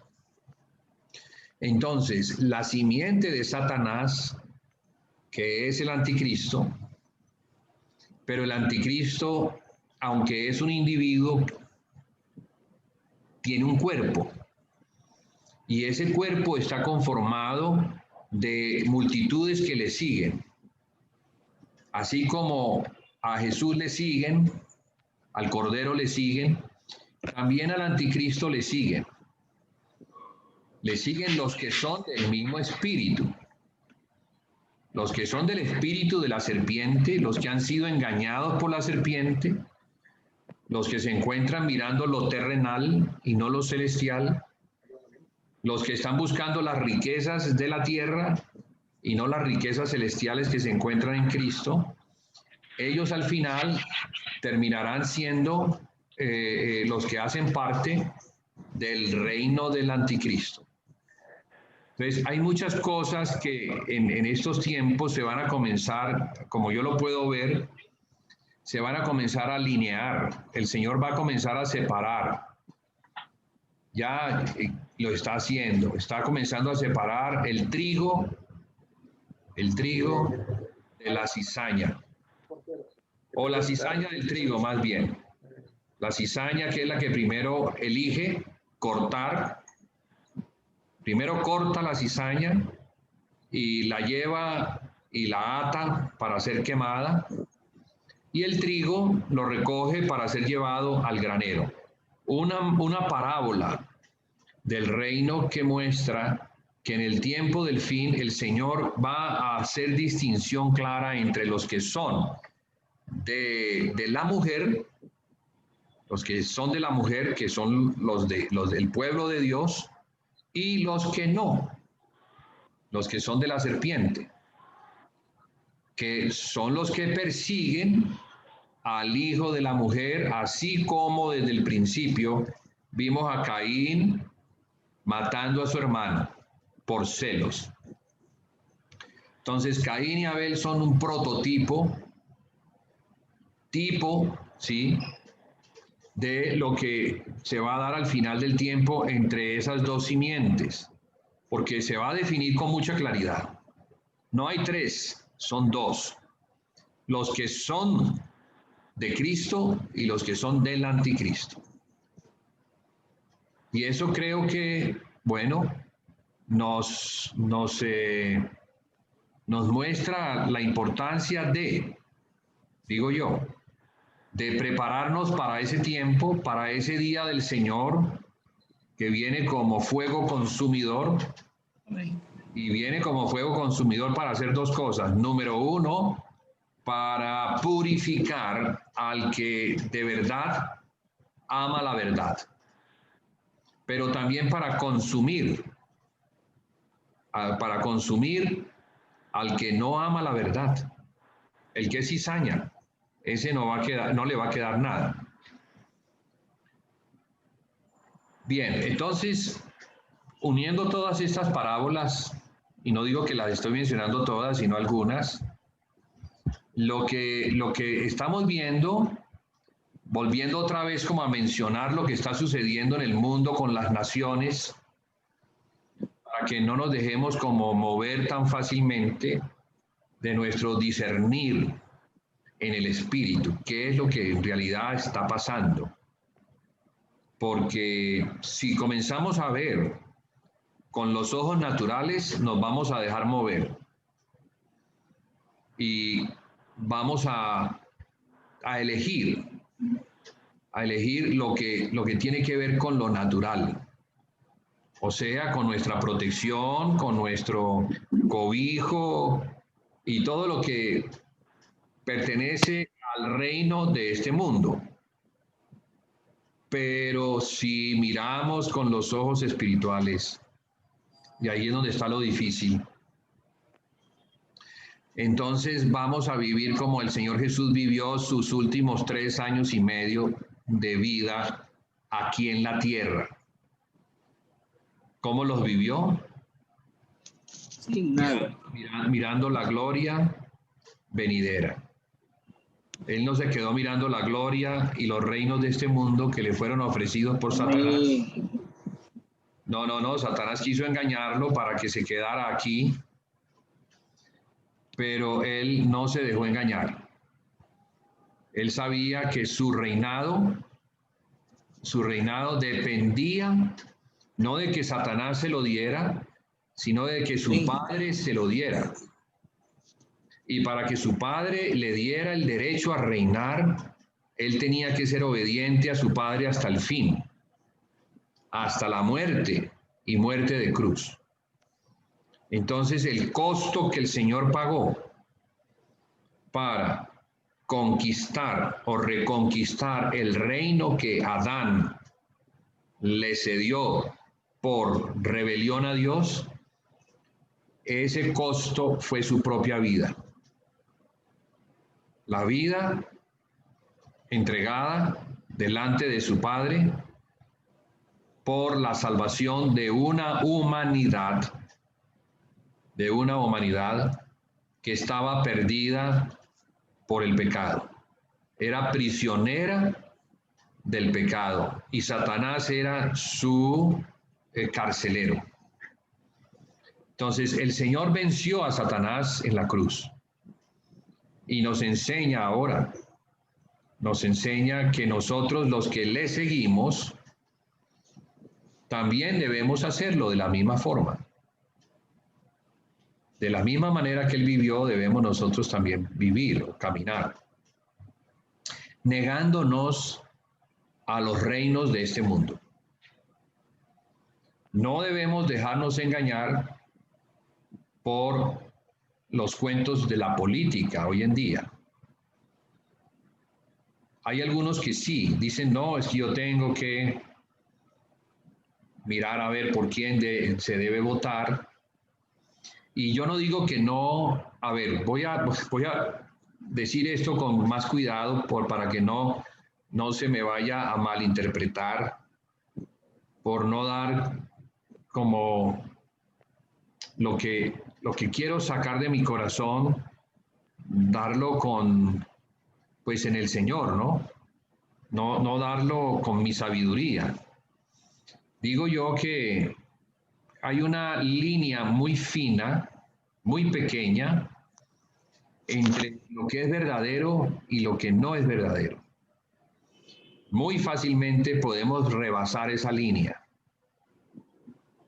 Entonces, la simiente de Satanás, que es el anticristo, Pero el anticristo, aunque es un individuo, tiene un cuerpo. Y ese cuerpo está conformado de multitudes que le siguen. Así como a Jesús le siguen, al Cordero le siguen, también al anticristo le siguen. Le siguen los que son del mismo espíritu. Los que son del espíritu de la serpiente, los que han sido engañados por la serpiente, los que se encuentran mirando lo terrenal y no lo celestial, los que están buscando las riquezas de la tierra y no las riquezas celestiales que se encuentran en Cristo, ellos al final terminarán siendo los que hacen parte del reino del anticristo. Entonces, hay muchas cosas que en estos tiempos se van a comenzar, como yo lo puedo ver, se van a comenzar a alinear. El Señor va a comenzar a separar. Ya lo está haciendo. Está comenzando a separar el trigo de la cizaña. O la cizaña del trigo, más bien. La cizaña, que es la que primero elige cortar. Primero corta la cizaña y la lleva y la ata para ser quemada. Y el trigo lo recoge para ser llevado al granero. Una parábola del reino que muestra que en el tiempo del fin el Señor va a hacer distinción clara entre los que son de la mujer, los que son de la mujer, que son los del pueblo de Dios, y los que no, los que son de la serpiente, que son los que persiguen al hijo de la mujer, así como desde el principio vimos a Caín matando a su hermano por celos. Entonces Caín y Abel son un prototipo, ¿sí?, de lo que se va a dar al final del tiempo entre esas dos simientes, porque se va a definir con mucha claridad. No hay tres, son dos. Los que son de Cristo y los que son del anticristo. Y eso creo que, bueno, nos muestra la importancia de, digo yo, de prepararnos para ese tiempo, para ese día del Señor, que viene como fuego consumidor. Y viene como fuego consumidor para hacer dos cosas. Número uno, para purificar al que de verdad ama la verdad, pero también para consumir al que no ama la verdad, el que es cizaña. Ese no le va a quedar nada. Bien, entonces, uniendo todas estas parábolas, y no digo que las estoy mencionando todas, sino algunas, lo que estamos viendo, volviendo otra vez como a mencionar lo que está sucediendo en el mundo con las naciones, para que no nos dejemos como mover tan fácilmente de nuestro discernir en el espíritu, qué es lo que en realidad está pasando. Porque si comenzamos a ver con los ojos naturales, nos vamos a dejar mover. Y vamos a elegir lo que tiene que ver con lo natural. O sea, con nuestra protección, con nuestro cobijo y todo lo que pertenece al reino de este mundo. Pero si miramos con los ojos espirituales, y ahí es donde está lo difícil, entonces vamos a vivir como el Señor Jesús vivió sus últimos 3 años y medio de vida aquí en la tierra. ¿Cómo los vivió? Sin nada. Mirando la gloria venidera. Él no se quedó mirando la gloria y los reinos de este mundo que le fueron ofrecidos por Satanás. No, Satanás quiso engañarlo para que se quedara aquí, pero él no se dejó engañar. Él sabía que su reinado dependía no de que Satanás se lo diera, sino de que su Sí. padre se lo diera. Y para que su padre le diera el derecho a reinar, él tenía que ser obediente a su padre hasta el fin, hasta la muerte y muerte de cruz. Entonces, el costo que el Señor pagó para conquistar o reconquistar el reino que Adán le cedió por rebelión a Dios, ese costo fue su propia vida. La vida entregada delante de su Padre por la salvación de una humanidad que estaba perdida por el pecado. Era prisionera del pecado y Satanás era su carcelero. Entonces el Señor venció a Satanás en la cruz y nos enseña ahora, nos enseña que nosotros los que le seguimos también debemos hacerlo de la misma forma. De la misma manera que Él vivió, debemos nosotros también vivir o caminar, negándonos a los reinos de este mundo. No debemos dejarnos engañar por los cuentos de la política hoy en día. Hay algunos que sí, dicen, no, es que yo tengo que mirar a ver por quién se debe votar. Y yo no digo que no, a ver, voy a decir esto con más cuidado para que no se me vaya a malinterpretar, por no dar como lo que quiero sacar de mi corazón, darlo pues en el Señor, ¿no? No darlo con mi sabiduría. Digo yo que hay una línea muy fina, muy pequeña, entre lo que es verdadero y lo que no es verdadero. Muy fácilmente podemos rebasar esa línea.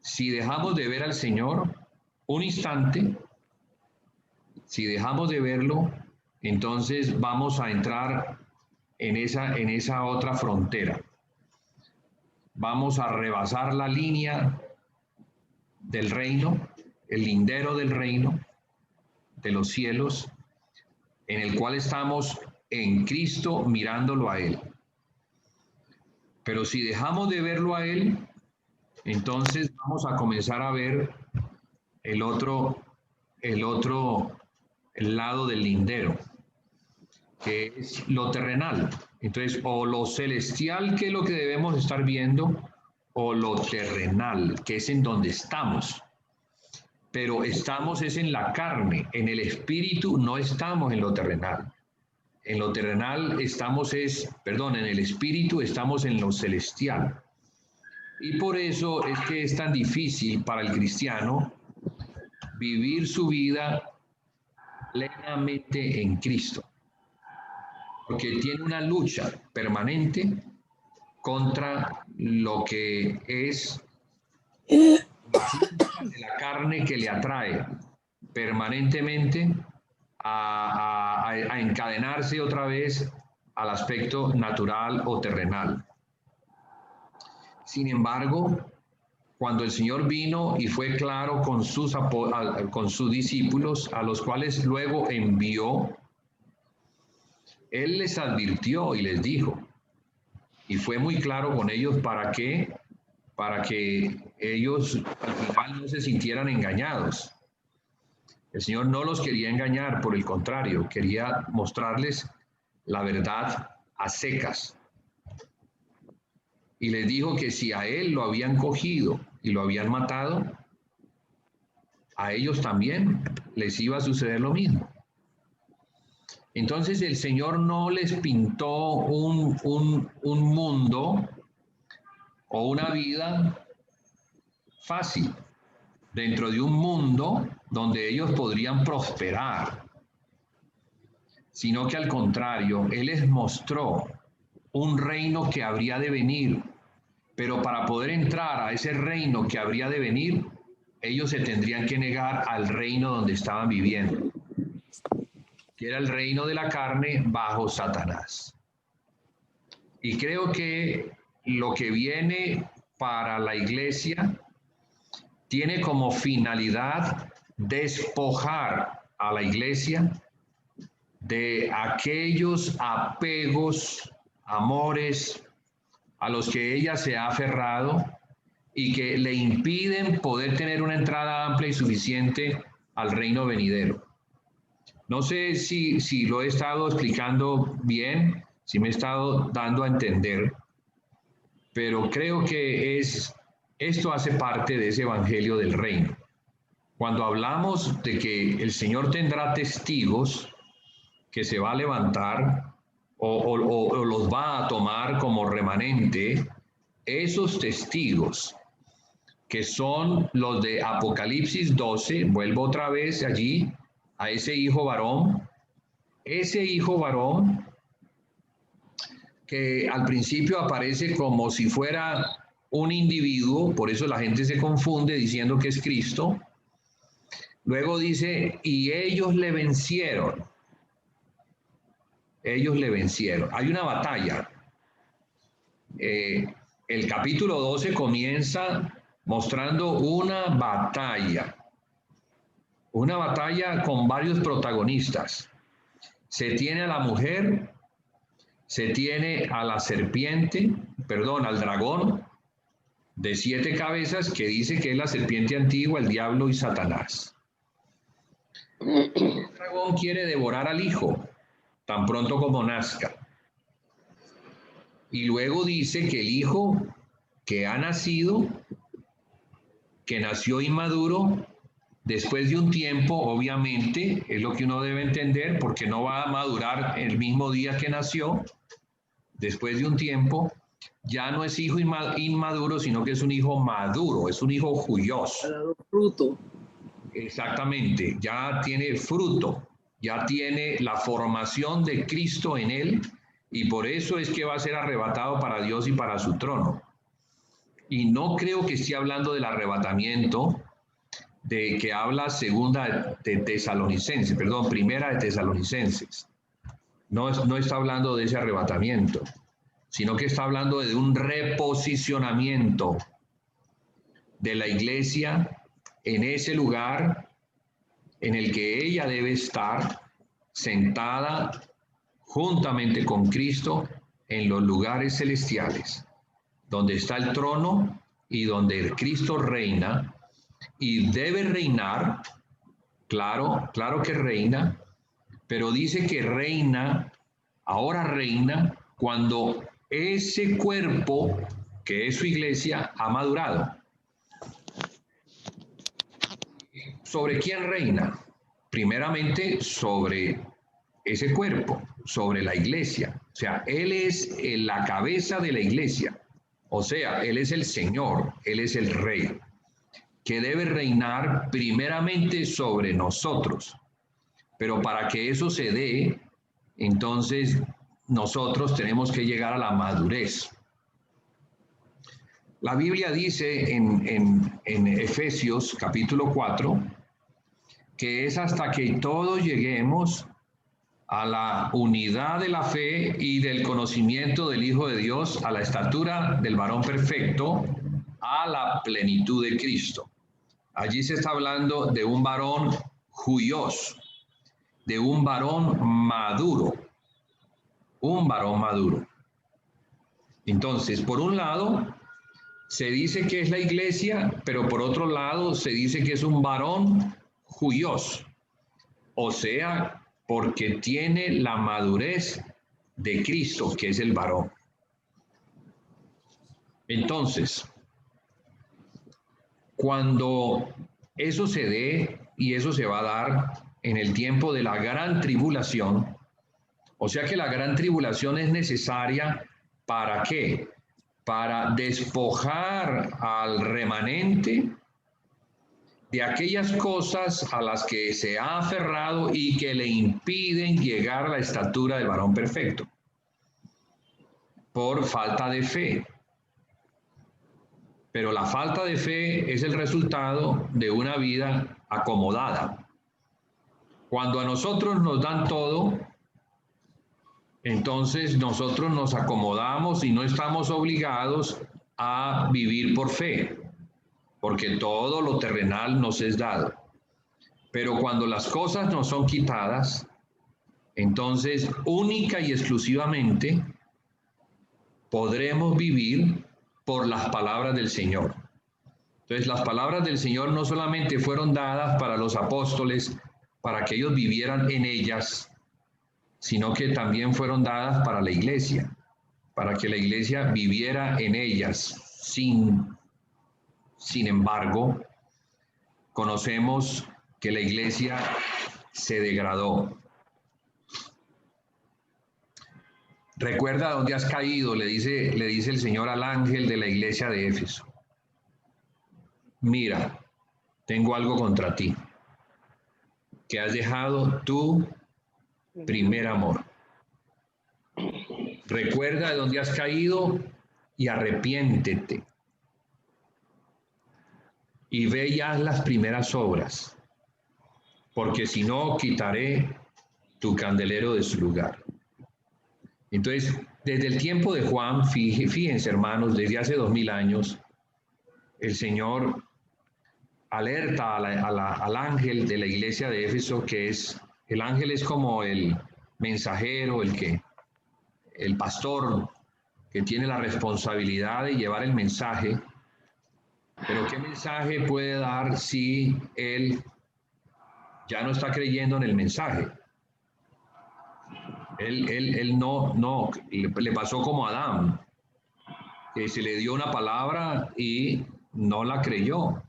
Si dejamos de ver al Señor un instante, si dejamos de verlo, entonces vamos a entrar en esa otra frontera. Vamos a rebasar la línea del reino, el lindero del reino, de los cielos, en el cual estamos en Cristo mirándolo a Él. Pero si dejamos de verlo a Él, entonces vamos a comenzar a ver el lado del lindero, que es lo terrenal. Entonces, o lo celestial, que es lo que debemos estar viendo, o lo terrenal, que es en donde estamos. Pero estamos es en la carne, en el espíritu no estamos en lo terrenal. En lo terrenal en el espíritu estamos en lo celestial. Y por eso es que es tan difícil para el cristiano vivir su vida plenamente en Cristo. Porque tiene una lucha permanente contra lo que es de la carne, que le atrae permanentemente a encadenarse otra vez al aspecto natural o terrenal. Sin embargo, cuando el Señor vino y fue claro con sus discípulos, a los cuales luego envió, Él les advirtió y les dijo, y fue muy claro con ellos para que ellos al final no se sintieran engañados. El Señor no los quería engañar, por el contrario, quería mostrarles la verdad a secas. Y les dijo que si a Él lo habían cogido y lo habían matado, a ellos también les iba a suceder lo mismo. Entonces el Señor no les pintó un mundo o una vida fácil dentro de un mundo donde ellos podrían prosperar. sino que al contrario, Él les mostró un reino que habría de venir, pero para poder entrar a ese reino que habría de venir, ellos se tendrían que negar al reino donde estaban viviendo, que era el reino de la carne bajo Satanás. Y creo que lo que viene para la iglesia tiene como finalidad despojar a la iglesia de aquellos apegos, amores a los que ella se ha aferrado y que le impiden poder tener una entrada amplia y suficiente al reino venidero. No sé si lo he estado explicando bien, si me he estado dando a entender, pero creo que esto hace parte de ese evangelio del reino. Cuando hablamos de que el Señor tendrá testigos que se va a levantar o los va a tomar como remanente, esos testigos que son los de Apocalipsis 12, vuelvo otra vez allí a ese hijo varón que al principio aparece como si fuera un individuo, por eso la gente se confunde diciendo que es Cristo. Luego dice, y ellos le vencieron. Ellos le vencieron. Hay una batalla. El capítulo 12 comienza mostrando una batalla con varios protagonistas. Se tiene a la mujer, se tiene a la serpiente, al dragón de 7 cabezas, que dice que es la serpiente antigua, el diablo y Satanás. El dragón quiere devorar al hijo tan pronto como nazca. Y luego dice que el hijo que ha nacido, que nació inmaduro, después de un tiempo, obviamente, es lo que uno debe entender, porque no va a madurar el mismo día que nació, después de un tiempo, ya no es hijo inmaduro, sino que es un hijo maduro, es un hijo juyoso. Ha dado fruto. Exactamente, ya tiene fruto, ya tiene la formación de Cristo en él, y por eso es que va a ser arrebatado para Dios y para su trono. Y no creo que esté hablando del arrebatamiento de que habla primera de Tesalonicenses. No está hablando de ese arrebatamiento, sino que está hablando de un reposicionamiento de la iglesia en ese lugar en el que ella debe estar sentada juntamente con Cristo en los lugares celestiales, donde está el trono y donde Cristo reina y debe reinar. Claro que reina, pero dice que ahora reina cuando ese cuerpo, que es su iglesia, ha madurado. ¿Sobre quién reina? Primeramente sobre ese cuerpo, sobre la iglesia. O sea, Él es la cabeza de la iglesia. O sea, Él es el Señor, Él es el Rey, que debe reinar primeramente sobre nosotros. Pero para que eso se dé, entonces nosotros tenemos que llegar a la madurez. La Biblia dice en Efesios capítulo 4 que es hasta que todos lleguemos a la unidad de la fe y del conocimiento del Hijo de Dios, a la estatura del varón perfecto, a la plenitud de Cristo. Allí se está hablando de un varón juyoso, de un varón maduro. Un varón maduro. Entonces, por un lado, se dice que es la iglesia, pero por otro lado, se dice que es un varón juyoso. O sea, porque tiene la madurez de Cristo, que es el varón. Entonces, cuando eso se dé, y eso se va a dar en el tiempo de la gran tribulación, o sea que la gran tribulación es necesaria, ¿para qué? Para despojar al remanente de aquellas cosas a las que se ha aferrado y que le impiden llegar a la estatura del varón perfecto, por falta de fe. Pero la falta de fe es el resultado de una vida acomodada. Cuando a nosotros nos dan todo, entonces nosotros nos acomodamos y no estamos obligados a vivir por fe, porque todo lo terrenal nos es dado. Pero cuando las cosas nos son quitadas, entonces única y exclusivamente podremos vivir por las palabras del Señor. Entonces las palabras del Señor no solamente fueron dadas para los apóstoles, para que ellos vivieran en ellas, sino que también fueron dadas para la iglesia, para que la iglesia viviera en ellas. Sin embargo, conocemos que la iglesia se degradó. Recuerda dónde has caído, le dice el Señor al ángel de la iglesia de Éfeso. Mira, tengo algo contra ti, que has dejado tu primer amor. Recuerda de dónde has caído y arrepiéntete. Y ve ya las primeras obras, porque si no, quitaré tu candelero de su lugar. Entonces, desde el tiempo de Juan, fíjense hermanos, desde hace 2000 años, el Señor alerta al ángel de la iglesia de Éfeso, que es, el ángel es como el mensajero, el pastor que tiene la responsabilidad de llevar el mensaje. Pero ¿qué mensaje puede dar si él ya no está creyendo en el mensaje? Él no, le pasó como a Adán, que se le dio una palabra y no la creyó.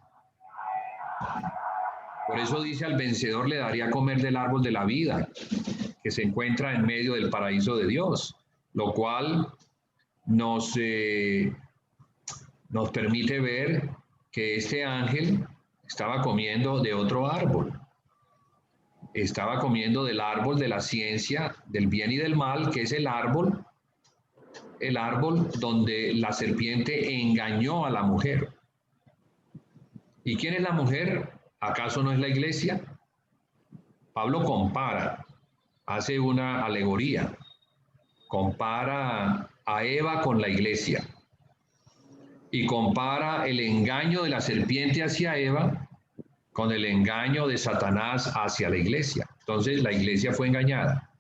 Por eso dice, al vencedor le daría a comer del árbol de la vida, que se encuentra en medio del paraíso de Dios, lo cual nos permite ver que este ángel estaba comiendo de otro árbol. Estaba comiendo del árbol de la ciencia, del bien y del mal, que es el árbol donde la serpiente engañó a la mujer. ¿Y quién es la mujer? ¿Acaso no es la iglesia? Pablo compara, hace una alegoría, compara a Eva con la iglesia y compara el engaño de la serpiente hacia Eva con el engaño de Satanás hacia la iglesia. Entonces la iglesia fue engañada.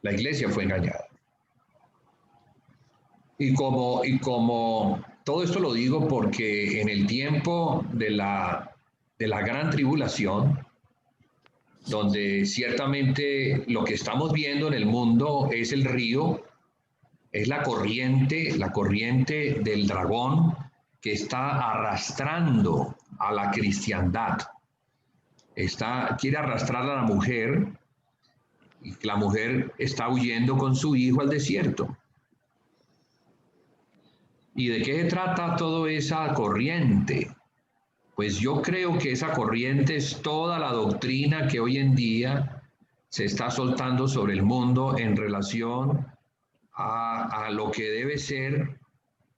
La iglesia fue engañada. Y como todo esto lo digo porque en el tiempo de la gran tribulación, donde ciertamente lo que estamos viendo en el mundo es el río, es la corriente del dragón que está arrastrando a la cristiandad. Quiere arrastrar a la mujer, y la mujer está huyendo con su hijo al desierto. ¿Y de qué se trata toda esa corriente? Pues yo creo que esa corriente es toda la doctrina que hoy en día se está soltando sobre el mundo en relación a lo que debe ser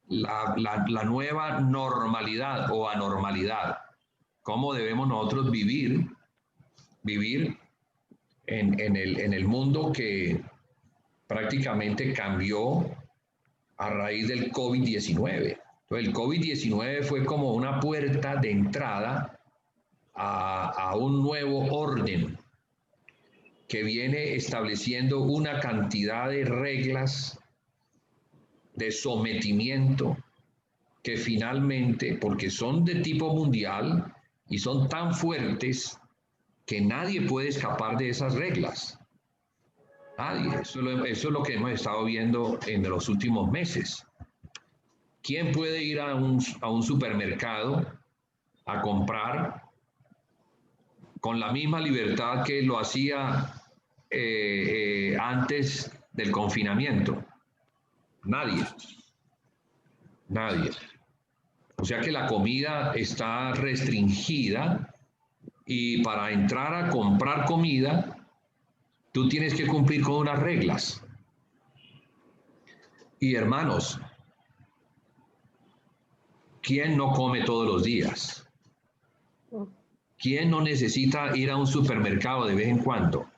la nueva normalidad o anormalidad. ¿Cómo debemos nosotros vivir en el mundo que prácticamente cambió a raíz del COVID-19? Entonces, el COVID-19 fue como una puerta de entrada a un nuevo orden que viene estableciendo una cantidad de reglas de sometimiento que finalmente, porque son de tipo mundial y son tan fuertes que nadie puede escapar de esas reglas. Nadie. Eso es lo que hemos estado viendo en los últimos meses. ¿Quién puede ir a un supermercado a comprar con la misma libertad que lo hacía antes del confinamiento? Nadie. Nadie. O sea que la comida está restringida y para entrar a comprar comida, tú tienes que cumplir con unas reglas. Y hermanos, ¿quién no come todos los días? ¿Quién no necesita ir a un supermercado de vez en cuando?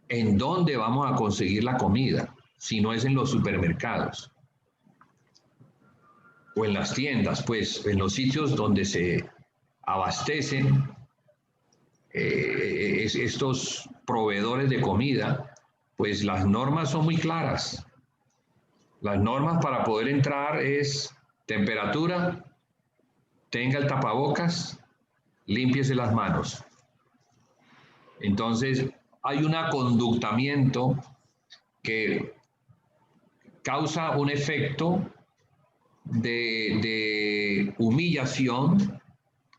¿En dónde vamos a conseguir la comida si no es en los supermercados? O en las tiendas, pues, en los sitios donde se abastecen estos proveedores de comida, pues las normas son muy claras. Las normas para poder entrar es temperatura, tenga el tapabocas, límpiese las manos. Entonces, hay un aconductamiento que causa un efecto de humillación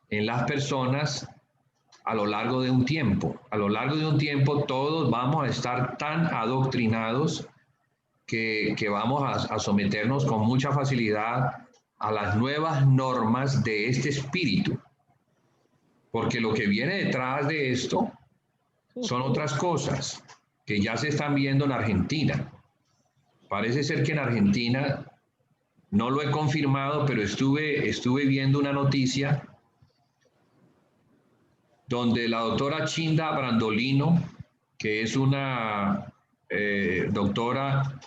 en las personas a lo largo de un tiempo. A lo largo de un tiempo todos vamos a estar tan adoctrinados que vamos a someternos con mucha facilidad a las nuevas normas de este espíritu. Porque lo que viene detrás de esto son otras cosas que ya se están viendo en Argentina. Parece ser que en Argentina, no lo he confirmado, pero estuve viendo una noticia donde la doctora Chinda Brandolino, que es una doctora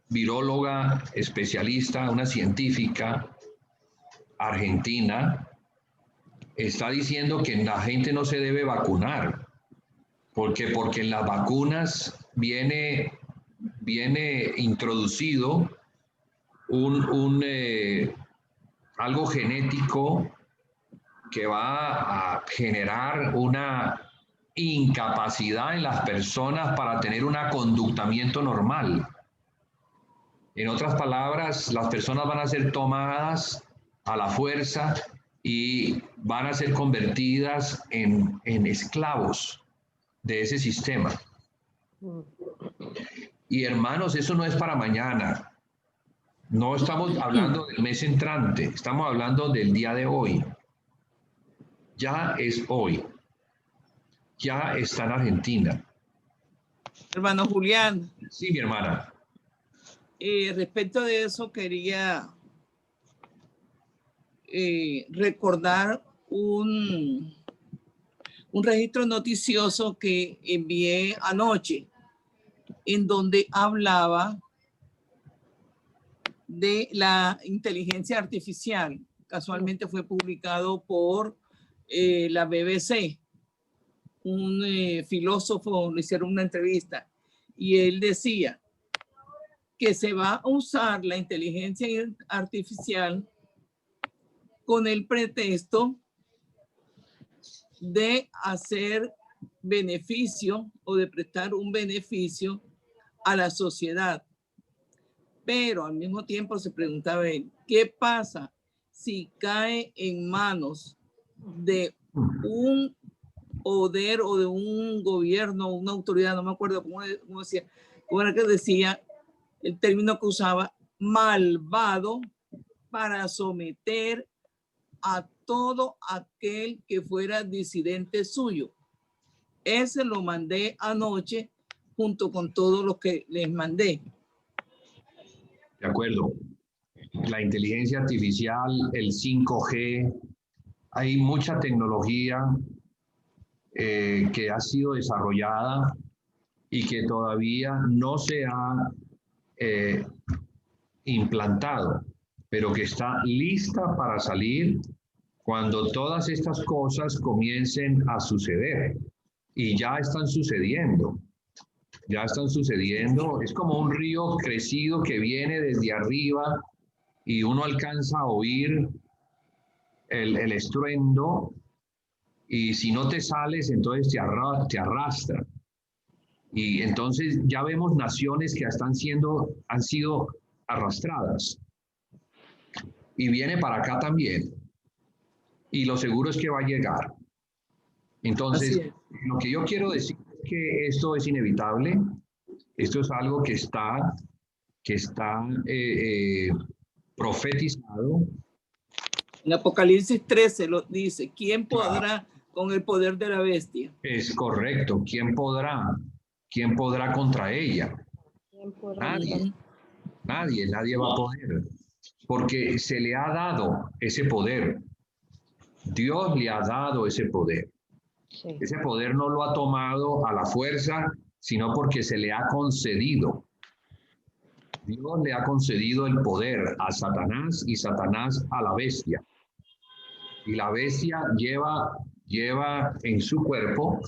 viróloga especialista, una científica argentina, está diciendo que la gente no se debe vacunar, porque en las vacunas viene introducido algo genético que va a generar una incapacidad en las personas para tener un conductamiento normal. En otras palabras, las personas van a ser tomadas a la fuerza y van a ser convertidas en esclavos de ese sistema. Y hermanos, eso no es para mañana. No estamos hablando del mes entrante, estamos hablando del día de hoy. Ya es hoy. Ya está en Argentina. Hermano Julián. Sí, mi hermana. Respecto de eso, quería recordar un registro noticioso que envié anoche, en donde hablaba de la inteligencia artificial. Casualmente fue publicado por la BBC. Un filósofo le hicieron una entrevista y él decía que se va a usar la inteligencia artificial con el pretexto de hacer beneficio o de prestar un beneficio a la sociedad. Pero al mismo tiempo se preguntaba él, ¿qué pasa si cae en manos de un poder o de un gobierno, una autoridad, no me acuerdo cómo decía, cómo era que decía el término que usaba, malvado, para someter a todo aquel que fuera disidente suyo? Ese lo mandé anoche junto con todos los que les mandé. De acuerdo. La inteligencia artificial, el 5G, hay mucha tecnología que ha sido desarrollada y que todavía no se ha implantado, pero que está lista para salir cuando todas estas cosas comiencen a suceder. Y ya están sucediendo. Ya están sucediendo. Es como un río crecido que viene desde arriba y uno alcanza a oír el estruendo, y si no te sales, entonces te arrastra. Y entonces ya vemos naciones que han sido arrastradas. Y viene para acá también. Y lo seguro es que va a llegar. Entonces, lo que yo quiero decir es que esto es inevitable. Esto es algo que está profetizado En Apocalipsis 13 lo dice, ¿quién podrá con el poder de la bestia? Es correcto. ¿Quién podrá? ¿Quién podrá contra ella? Nadie. Nadie va a poder. Porque se le ha dado ese poder. Dios le ha dado ese poder. Sí. Ese poder no lo ha tomado a la fuerza, sino porque se le ha concedido. Dios le ha concedido el poder a Satanás y Satanás a la bestia. Y la bestia lleva en su cuerpo,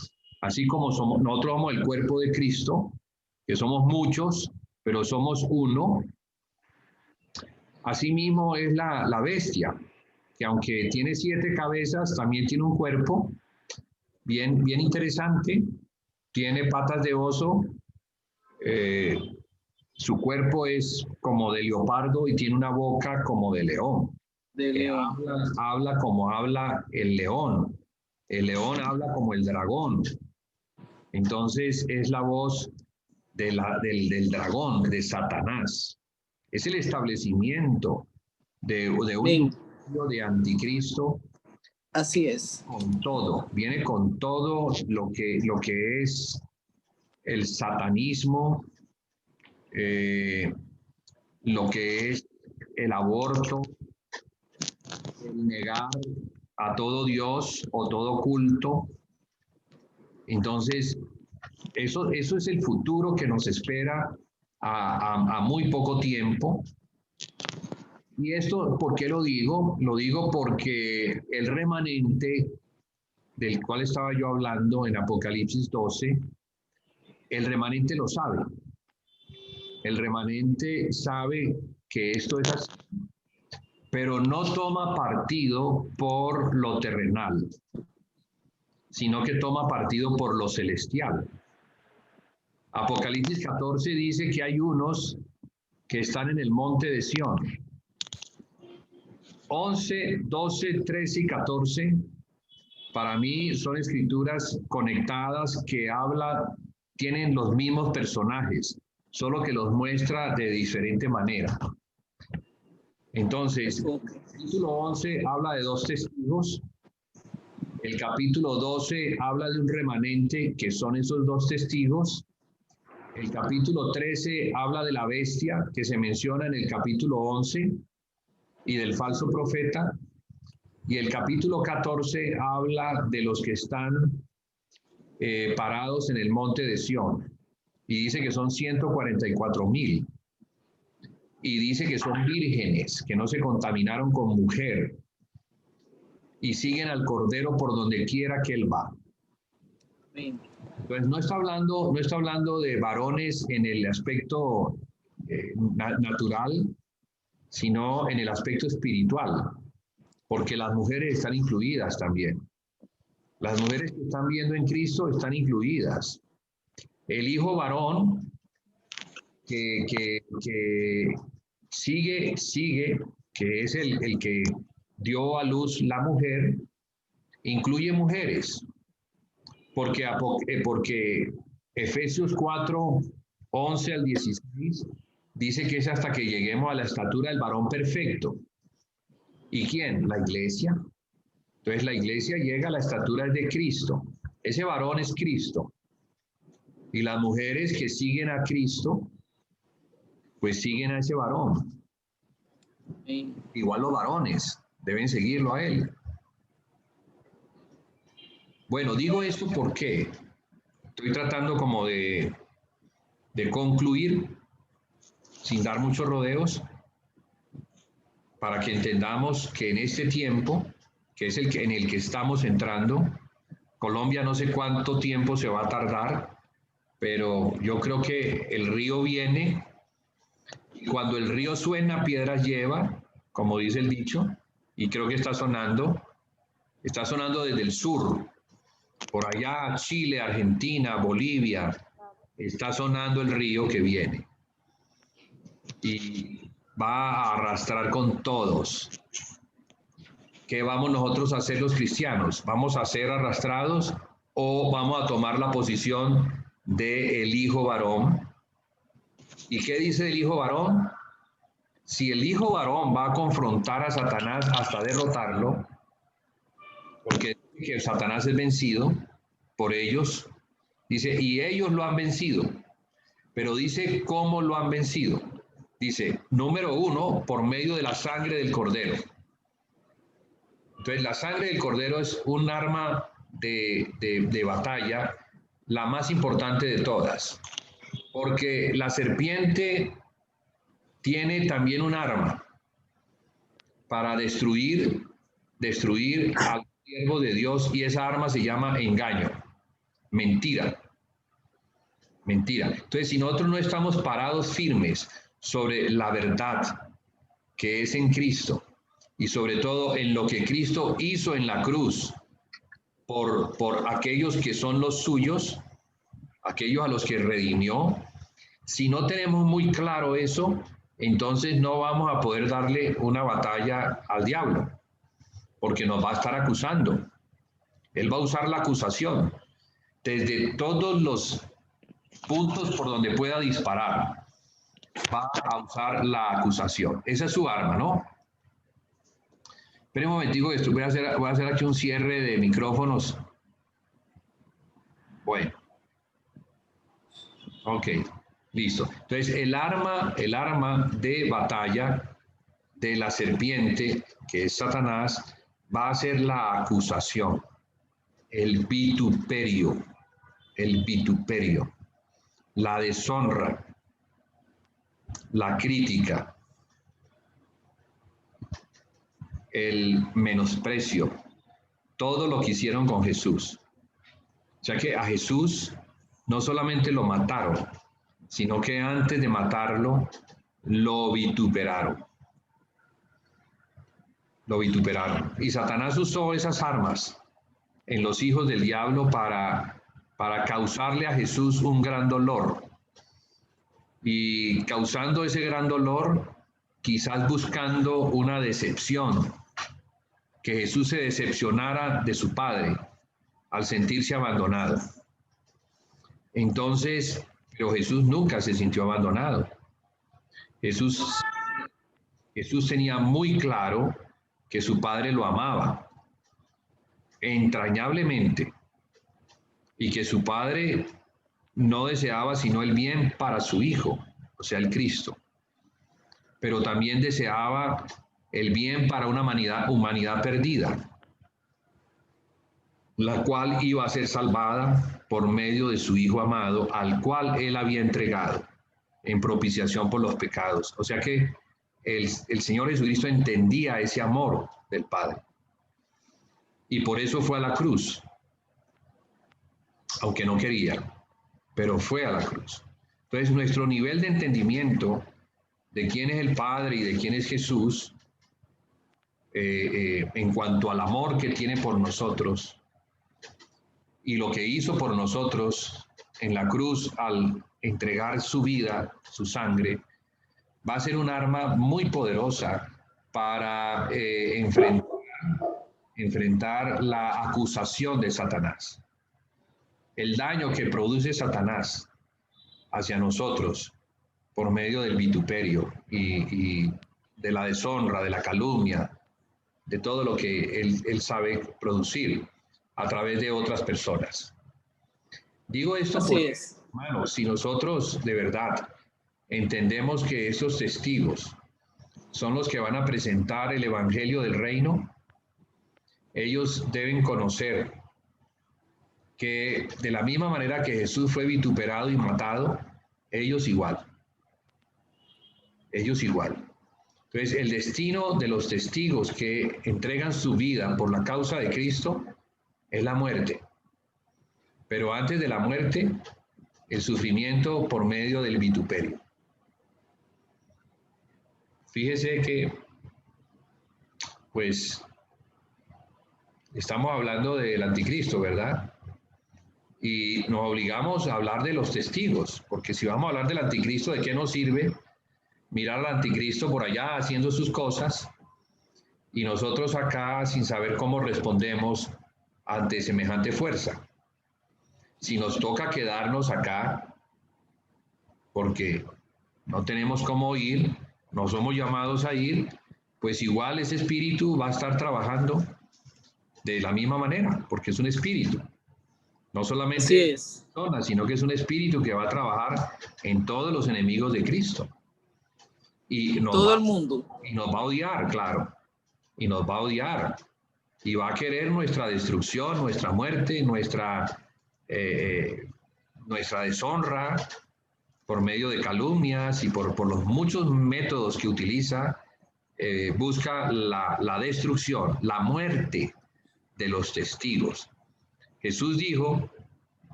así como nosotros somos el cuerpo de Cristo, que somos muchos, pero somos uno. Asimismo es la bestia, que aunque tiene 7 cabezas, también tiene un cuerpo bien interesante, tiene patas de oso, su cuerpo es como de leopardo y tiene una boca como de león. De león. Habla como habla el león. El león habla como el dragón. Entonces es la voz del dragón, de Satanás. Es el establecimiento de un imperio de anticristo. Así es. Con todo, viene con todo lo que es el satanismo, lo que es el aborto, el negar a todo Dios o todo culto. Entonces, eso es el futuro que nos espera a muy poco tiempo. Y esto, ¿por qué lo digo? Lo digo porque el remanente del cual estaba yo hablando en Apocalipsis 12, el remanente lo sabe. El remanente sabe que esto es así, pero no toma partido por lo terrenal, sino que toma partido por lo celestial. Apocalipsis 14 dice que hay unos que están en el monte de Sión. 11, 12, 13 y 14, para mí son escrituras conectadas que tienen los mismos personajes, solo que los muestra de diferente manera. Entonces, el capítulo 11 habla de 2 testigos, el capítulo 12 habla de un remanente que son esos 2 testigos, el capítulo 13 habla de la bestia que se menciona en el capítulo 11 y del falso profeta, y el capítulo 14 habla de los que están parados en el monte de Sión, y dice que son 144,000, y dice que son vírgenes, que no se contaminaron con mujer, y siguen al Cordero por donde quiera que él va. Entonces no está hablando de varones en el aspecto natural, sino en el aspecto espiritual, porque las mujeres están incluidas también. Las mujeres que están viendo en Cristo están incluidas. El hijo varón que sigue, que es el que dio a luz la mujer, incluye mujeres, porque Efesios 4, 11 al 16, dice que es hasta que lleguemos a la estatura del varón perfecto. ¿Y quién? La iglesia. Entonces la iglesia llega a la estatura de Cristo. Ese varón es Cristo. Y las mujeres que siguen a Cristo, pues siguen a ese varón. Igual los varones deben seguirlo a él. Bueno, digo esto porque estoy tratando como de concluir sin dar muchos rodeos, para que entendamos que en este tiempo, que es en el que estamos entrando, Colombia no sé cuánto tiempo se va a tardar, pero yo creo que el río viene, y cuando el río suena, piedras lleva, como dice el dicho, y creo que está sonando desde el sur, por allá Chile, Argentina, Bolivia, está sonando el río que viene. Y va a arrastrar con todos. ¿Qué vamos nosotros a hacer los cristianos? ¿Vamos a ser arrastrados o vamos a tomar la posición del hijo varón? ¿Y qué dice el hijo varón? si el hijo varón va a confrontar a Satanás hasta derrotarlo, porque dice que Satanás es vencido por ellos, dice, y ellos lo han vencido, pero dice cómo lo han vencido. Dice, número 1, por medio de la sangre del cordero. Entonces, la sangre del cordero es un arma de batalla, la más importante de todas, porque la serpiente tiene también un arma para destruir al siervo de Dios, y esa arma se llama engaño, mentira. Mentira. Entonces, si nosotros no estamos parados firmes sobre la verdad que es en Cristo, y sobre todo en lo que Cristo hizo en la cruz por aquellos que son los suyos, aquellos a los que redimió, si no tenemos muy claro eso, entonces no vamos a poder darle una batalla al diablo, porque nos va a estar acusando. Él va a usar la acusación desde todos los puntos por donde pueda disparar. Va a usar la acusación. Esa es su arma, ¿no? Espera un momentico, que voy a hacer aquí un cierre de micrófonos. Bueno. Ok, listo. Entonces, el arma de batalla de la serpiente, que es Satanás, va a ser la acusación, el vituperio, la deshonra, la crítica, el menosprecio, todo lo que hicieron con Jesús. O sea que a Jesús no solamente lo mataron, sino que antes de matarlo, lo vituperaron. Lo vituperaron. Y Satanás usó esas armas en los hijos del diablo para causarle a Jesús un gran dolor. Y causando ese gran dolor, quizás buscando una decepción, que Jesús se decepcionara de su Padre al sentirse abandonado. Entonces, pero Jesús nunca se sintió abandonado. Jesús tenía muy claro que su Padre lo amaba entrañablemente y que su Padre no deseaba sino el bien para su Hijo, o sea, el Cristo, pero también deseaba el bien para una humanidad perdida, la cual iba a ser salvada por medio de su Hijo amado, al cual Él había entregado en propiciación por los pecados. O sea que el Señor Jesucristo entendía ese amor del Padre. Y por eso fue a la cruz, aunque no quería, pero fue a la cruz. Entonces, nuestro nivel de entendimiento de quién es el Padre y de quién es Jesús, en cuanto al amor que tiene por nosotros y lo que hizo por nosotros en la cruz al entregar su vida, su sangre, va a ser un arma muy poderosa para enfrentar la acusación de Satanás. El daño que produce Satanás hacia nosotros por medio del vituperio y de la deshonra, de la calumnia, de todo lo que él sabe producir a través de otras personas. Digo esto porque, hermano, si nosotros de verdad entendemos que esos testigos son los que van a presentar el evangelio del reino, ellos deben conocer que de la misma manera que Jesús fue vituperado y matado, ellos igual. Ellos igual. Entonces, el destino de los testigos que entregan su vida por la causa de Cristo es la muerte. Pero antes de la muerte, el sufrimiento por medio del vituperio. Fíjese que, pues, estamos hablando del anticristo, ¿verdad? Y nos obligamos a hablar de los testigos, porque si vamos a hablar del anticristo, ¿de qué nos sirve mirar al anticristo por allá haciendo sus cosas y nosotros acá sin saber cómo respondemos ante semejante fuerza? Si nos toca quedarnos acá porque no tenemos cómo ir, no somos llamados a ir, pues igual ese espíritu va a estar trabajando de la misma manera, porque es un espíritu. No solamente persona, sino que es un espíritu que va a trabajar en todos los enemigos de Cristo. Y todo el mundo. Y nos va a odiar, claro. Y nos va a odiar. Y va a querer nuestra destrucción, nuestra muerte, nuestra deshonra, por medio de calumnias y por los muchos métodos que utiliza. Busca la destrucción, la muerte de los testigos. Jesús dijo,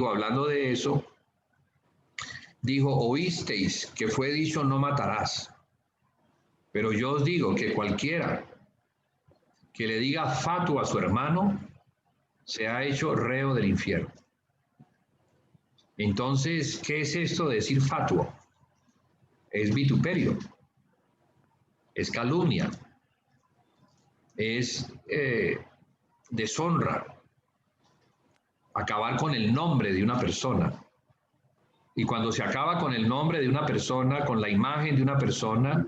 hablando de eso, dijo, oísteis que fue dicho no matarás, pero yo os digo que cualquiera que le diga fatuo a su hermano se ha hecho reo del infierno. Entonces, ¿qué es esto de decir fatuo? Es vituperio, es calumnia, es deshonra, acabar con el nombre de una persona. Y cuando se acaba con el nombre de una persona, con la imagen de una persona,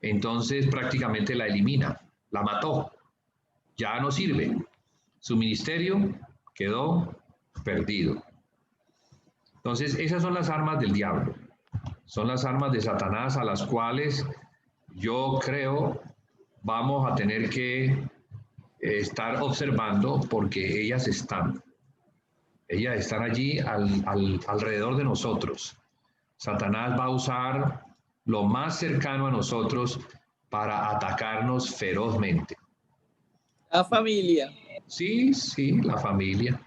entonces prácticamente la elimina, la mató, ya no sirve. Su ministerio quedó perdido. Entonces, esas son las armas del diablo, son las armas de Satanás a las cuales yo creo vamos a tener que estar observando, porque ellas están allí alrededor de nosotros. Satanás va a usar lo más cercano a nosotros para atacarnos ferozmente. La familia. Sí, la familia.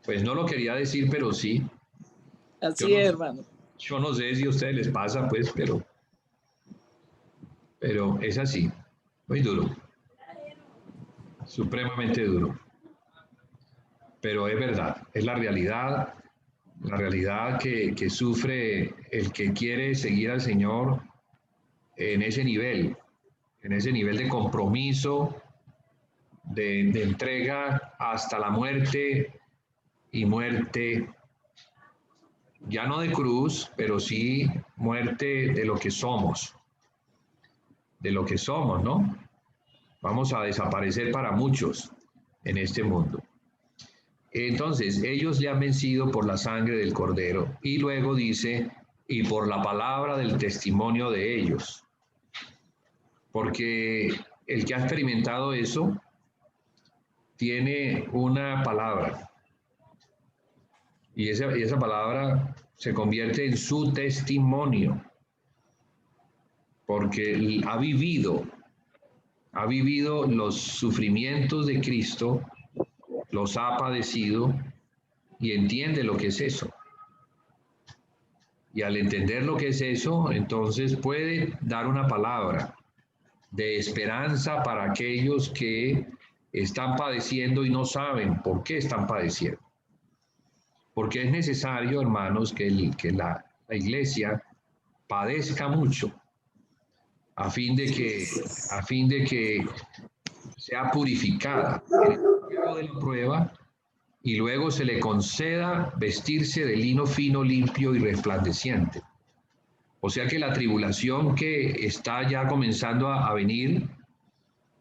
Pues no lo quería decir, pero sí. Así es, hermano. Yo no sé si a ustedes les pasa, pues, pero es así. Muy duro. Supremamente duro. Pero es verdad, es la realidad que sufre el que quiere seguir al Señor en ese nivel de compromiso, de entrega hasta la muerte, y muerte ya no de cruz, pero sí muerte de lo que somos, ¿no? Vamos a desaparecer para muchos en este mundo. Entonces, ellos le han vencido por la sangre del Cordero. Y luego dice, y por la palabra del testimonio de ellos. Porque el que ha experimentado eso tiene una palabra. Y esa palabra se convierte en su testimonio. Porque ha vivido los sufrimientos de Cristo, los ha padecido y entiende lo que es eso. Y al entender lo que es eso, entonces puede dar una palabra de esperanza para aquellos que están padeciendo y no saben por qué están padeciendo. Porque es necesario, hermanos, que la iglesia padezca mucho a fin de que sea purificada en el fuego de la prueba, y luego se le conceda vestirse de lino fino, limpio y resplandeciente. O sea que la tribulación que está ya comenzando a venir,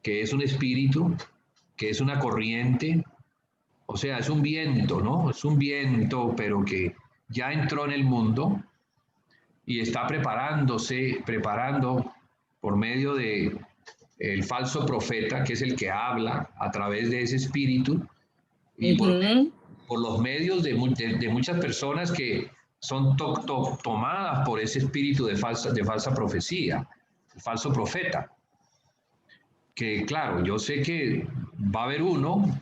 que es un espíritu, que es una corriente, o sea, es un viento, ¿no? Es un viento, pero que ya entró en el mundo y está preparando por medio de el falso profeta, que es el que habla a través de ese espíritu, y por los medios de muchas personas que son tomadas por ese espíritu de falsa profecía, el falso profeta. Que claro, yo sé que va a haber uno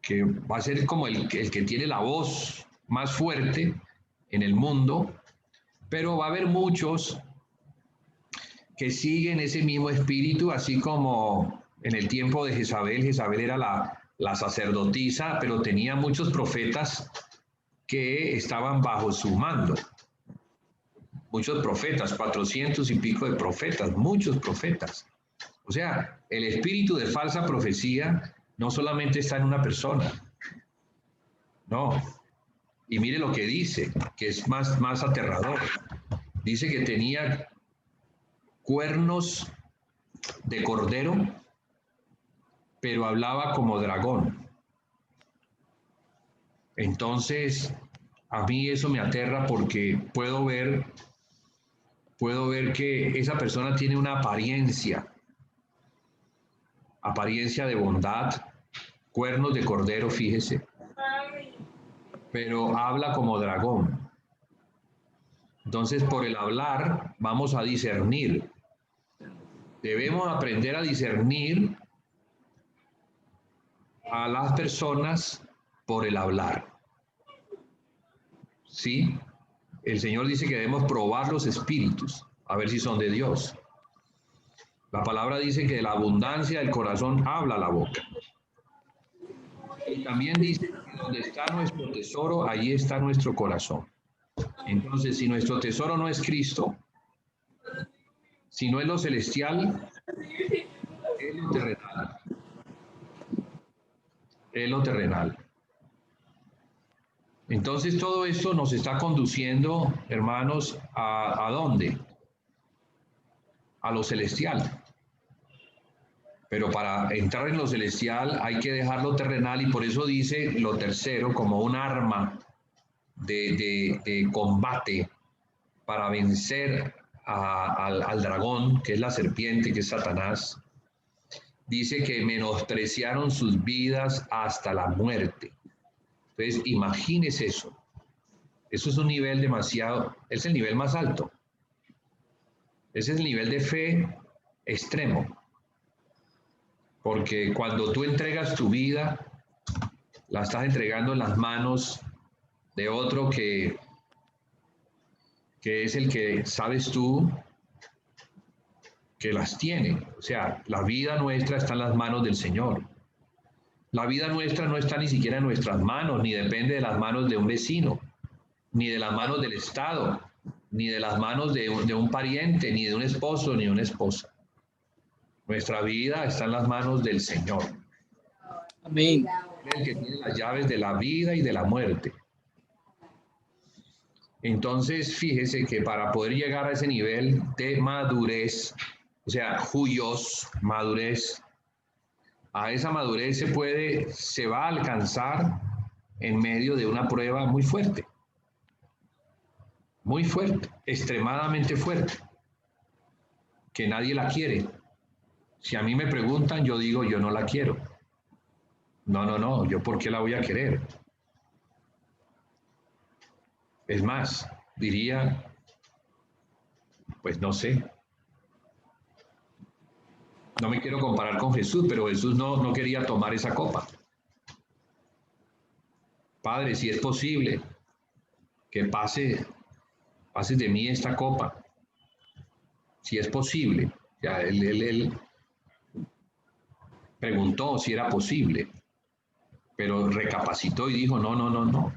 que va a ser como el que tiene la voz más fuerte en el mundo, pero va a haber muchos que siguen ese mismo espíritu, así como en el tiempo de Jezabel. Jezabel era la sacerdotisa, pero tenía muchos profetas que estaban bajo su mando. Muchos profetas, 400 y pico de profetas, muchos profetas. O sea, el espíritu de falsa profecía no solamente está en una persona, no. Y mire lo que dice, que es más aterrador. Dice que tenía cuernos de cordero, pero hablaba como dragón. Entonces, a mí eso me aterra porque puedo ver que esa persona tiene una apariencia de bondad, cuernos de cordero, fíjese, pero habla como dragón. Entonces, por el hablar, vamos a discernir. Debemos aprender a discernir a las personas por el hablar. ¿Sí? El Señor dice que debemos probar los espíritus, a ver si son de Dios. La palabra dice que de la abundancia del corazón habla la boca. Y también dice que donde está nuestro tesoro, allí está nuestro corazón. Entonces, si nuestro tesoro no es Cristo, si no es lo celestial, es lo terrenal. Es lo terrenal. Entonces, todo esto nos está conduciendo, hermanos, ¿a dónde? A lo celestial. Pero para entrar en lo celestial hay que dejar lo terrenal, y por eso dice lo tercero como un arma de combate para vencer al dragón, que es la serpiente, que es Satanás. Dice que menospreciaron sus vidas hasta la muerte. Entonces, imagínese eso. Eso es un nivel demasiado, es el nivel más alto. Ese es el nivel de fe extremo. Porque cuando tú entregas tu vida, la estás entregando en las manos de otro que es el que sabes tú que las tiene. O sea, la vida nuestra está en las manos del Señor. La vida nuestra no está ni siquiera en nuestras manos, ni depende de las manos de un vecino, ni de las manos del Estado, ni de las manos de un pariente, ni de un esposo, ni de una esposa. Nuestra vida está en las manos del Señor. Amén. El que tiene las llaves de la vida y de la muerte. Entonces, fíjese que para poder llegar a ese nivel de madurez, o sea, huios, madurez, a esa madurez se va a alcanzar en medio de una prueba muy fuerte, extremadamente fuerte, que nadie la quiere. Si a mí me preguntan, yo digo, yo no la quiero. No, yo ¿por qué la voy a querer? Es más, diría, pues no sé. No me quiero comparar con Jesús, pero Jesús no quería tomar esa copa. Padre, si es posible que pase de mí esta copa. Si es posible. Ya, él preguntó si era posible, pero recapacitó y dijo, no.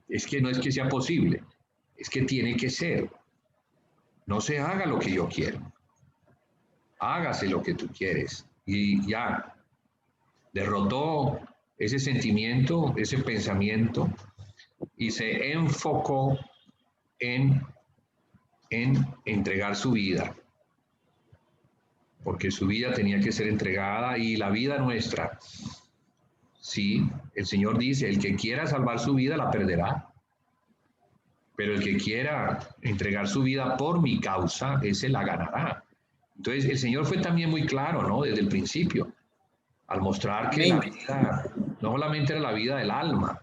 Es que no es que sea posible, es que tiene que ser. No se haga lo que yo quiero. Hágase lo que tú quieres. Y ya, derrotó ese sentimiento, ese pensamiento, y se enfocó en entregar su vida. Porque su vida tenía que ser entregada, y la vida nuestra, sí, el Señor dice, el que quiera salvar su vida la perderá. Pero el que quiera entregar su vida por mi causa, ese la ganará. Entonces, el Señor fue también muy claro, ¿no? Desde el principio, al mostrar que la vida no solamente era la vida del alma,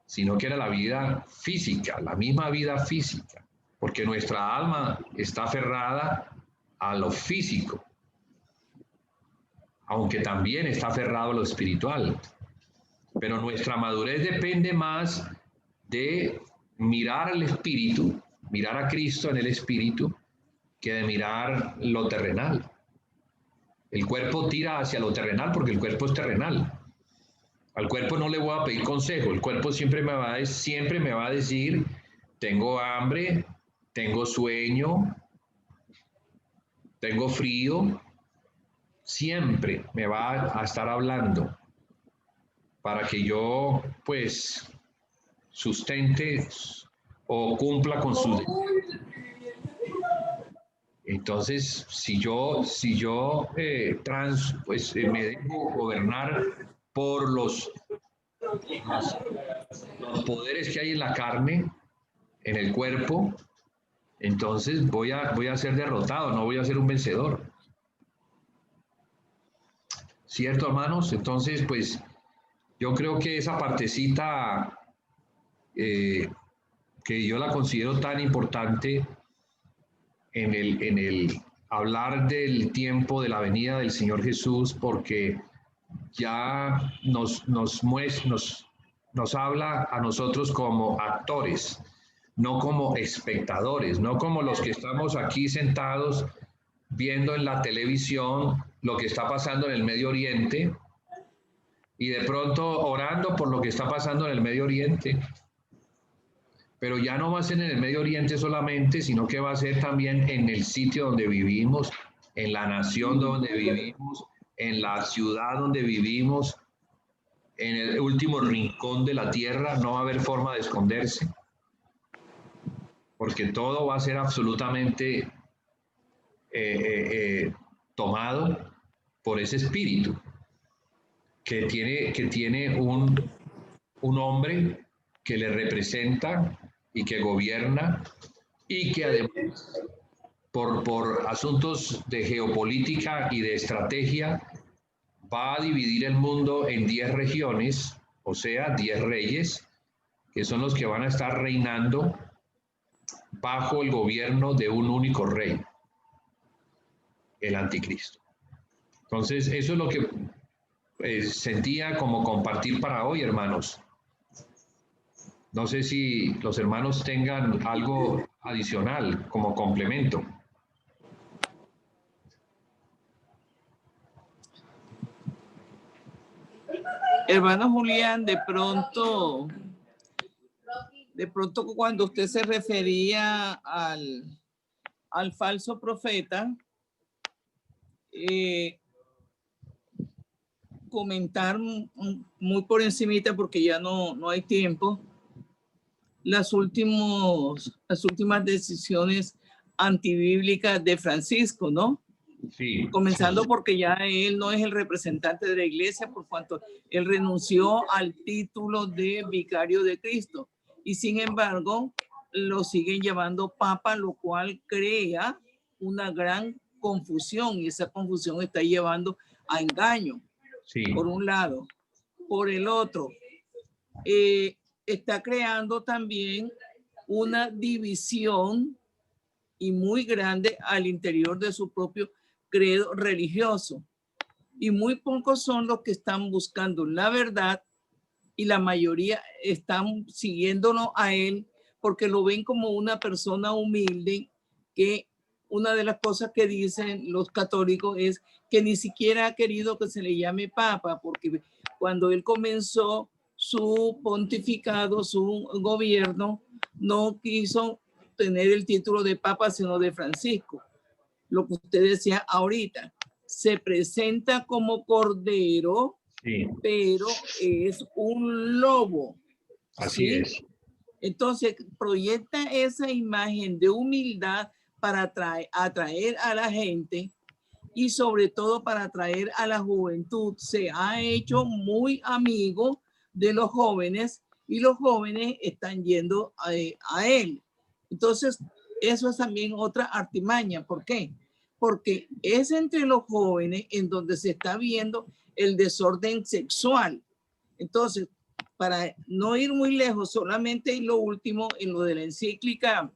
sino que era la vida física, la misma vida física, porque nuestra alma está aferrada a lo físico, aunque también está aferrado a lo espiritual. Pero nuestra madurez depende más de mirar al espíritu, mirar a Cristo en el espíritu, que de mirar lo terrenal. El cuerpo tira hacia lo terrenal porque el cuerpo es terrenal. Al cuerpo no le voy a pedir consejo, el cuerpo siempre me va a decir, tengo hambre, tengo sueño, tengo frío, siempre me va a estar hablando para que yo, pues, sustente o cumpla con sus deseos. Entonces, si yo me dejo gobernar por los poderes que hay en la carne, en el cuerpo, entonces voy a ser derrotado, no voy a ser un vencedor. ¿Cierto, hermanos? Entonces, pues, yo creo que esa partecita que yo la considero tan importante en el hablar del tiempo de la venida del Señor Jesús, porque ya nos habla a nosotros como actores, no como espectadores, no como los que estamos aquí sentados viendo en la televisión lo que está pasando en el Medio Oriente y de pronto orando por lo que está pasando en el Medio Oriente. Pero ya no va a ser en el Medio Oriente solamente, sino que va a ser también en el sitio donde vivimos, en la nación donde vivimos, en la ciudad donde vivimos, en el último rincón de la tierra. No va a haber forma de esconderse, porque todo va a ser absolutamente tomado por ese espíritu que tiene un hombre que le representa y que gobierna, y que además por asuntos de geopolítica y de estrategia va a dividir el mundo en 10 regiones, o sea, 10 reyes, que son los que van a estar reinando bajo el gobierno de un único rey, el anticristo. Entonces, eso es lo que sentía como compartir para hoy, hermanos. No sé si los hermanos tengan algo adicional como complemento. Hermano Julián, de pronto cuando usted se refería al falso profeta, comentar muy por encimita, porque ya no hay tiempo, las últimas decisiones antibíblicas de Francisco, ¿no? Sí. Comenzando porque ya él no es el representante de la iglesia, por cuanto él renunció al título de vicario de Cristo, y sin embargo lo siguen llamando papa, lo cual crea una gran confusión, y esa confusión está llevando a engaño. Sí. Por un lado. Por el otro, está creando también una división y muy grande al interior de su propio credo religioso. Y muy pocos son los que están buscando la verdad, y la mayoría están siguiéndolo a él porque lo ven como una persona humilde, que una de las cosas que dicen los católicos es que ni siquiera ha querido que se le llame papa, porque cuando él comenzó su pontificado, su gobierno, no quiso tener el título de papa, sino de Francisco. Lo que usted decía ahorita, se presenta como cordero, sí, pero es un lobo. Así, ¿sí? Es. Entonces proyecta esa imagen de humildad para atraer a la gente, y sobre todo para atraer a la juventud. Se ha hecho muy amigo de los jóvenes, y los jóvenes están yendo a él. Entonces, eso es también otra artimaña. ¿Por qué? Porque es entre los jóvenes en donde se está viendo el desorden sexual. Entonces, para no ir muy lejos, solamente en lo último, en lo de la encíclica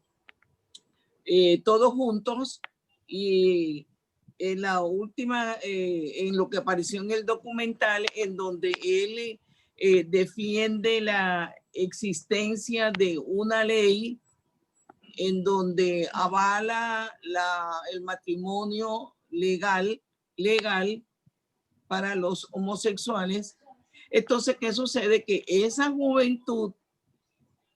Todos Juntos, y en la última, en lo que apareció en el documental, en donde él defiende la existencia de una ley en donde avala el matrimonio legal para los homosexuales. Entonces, ¿qué sucede? Que esa juventud,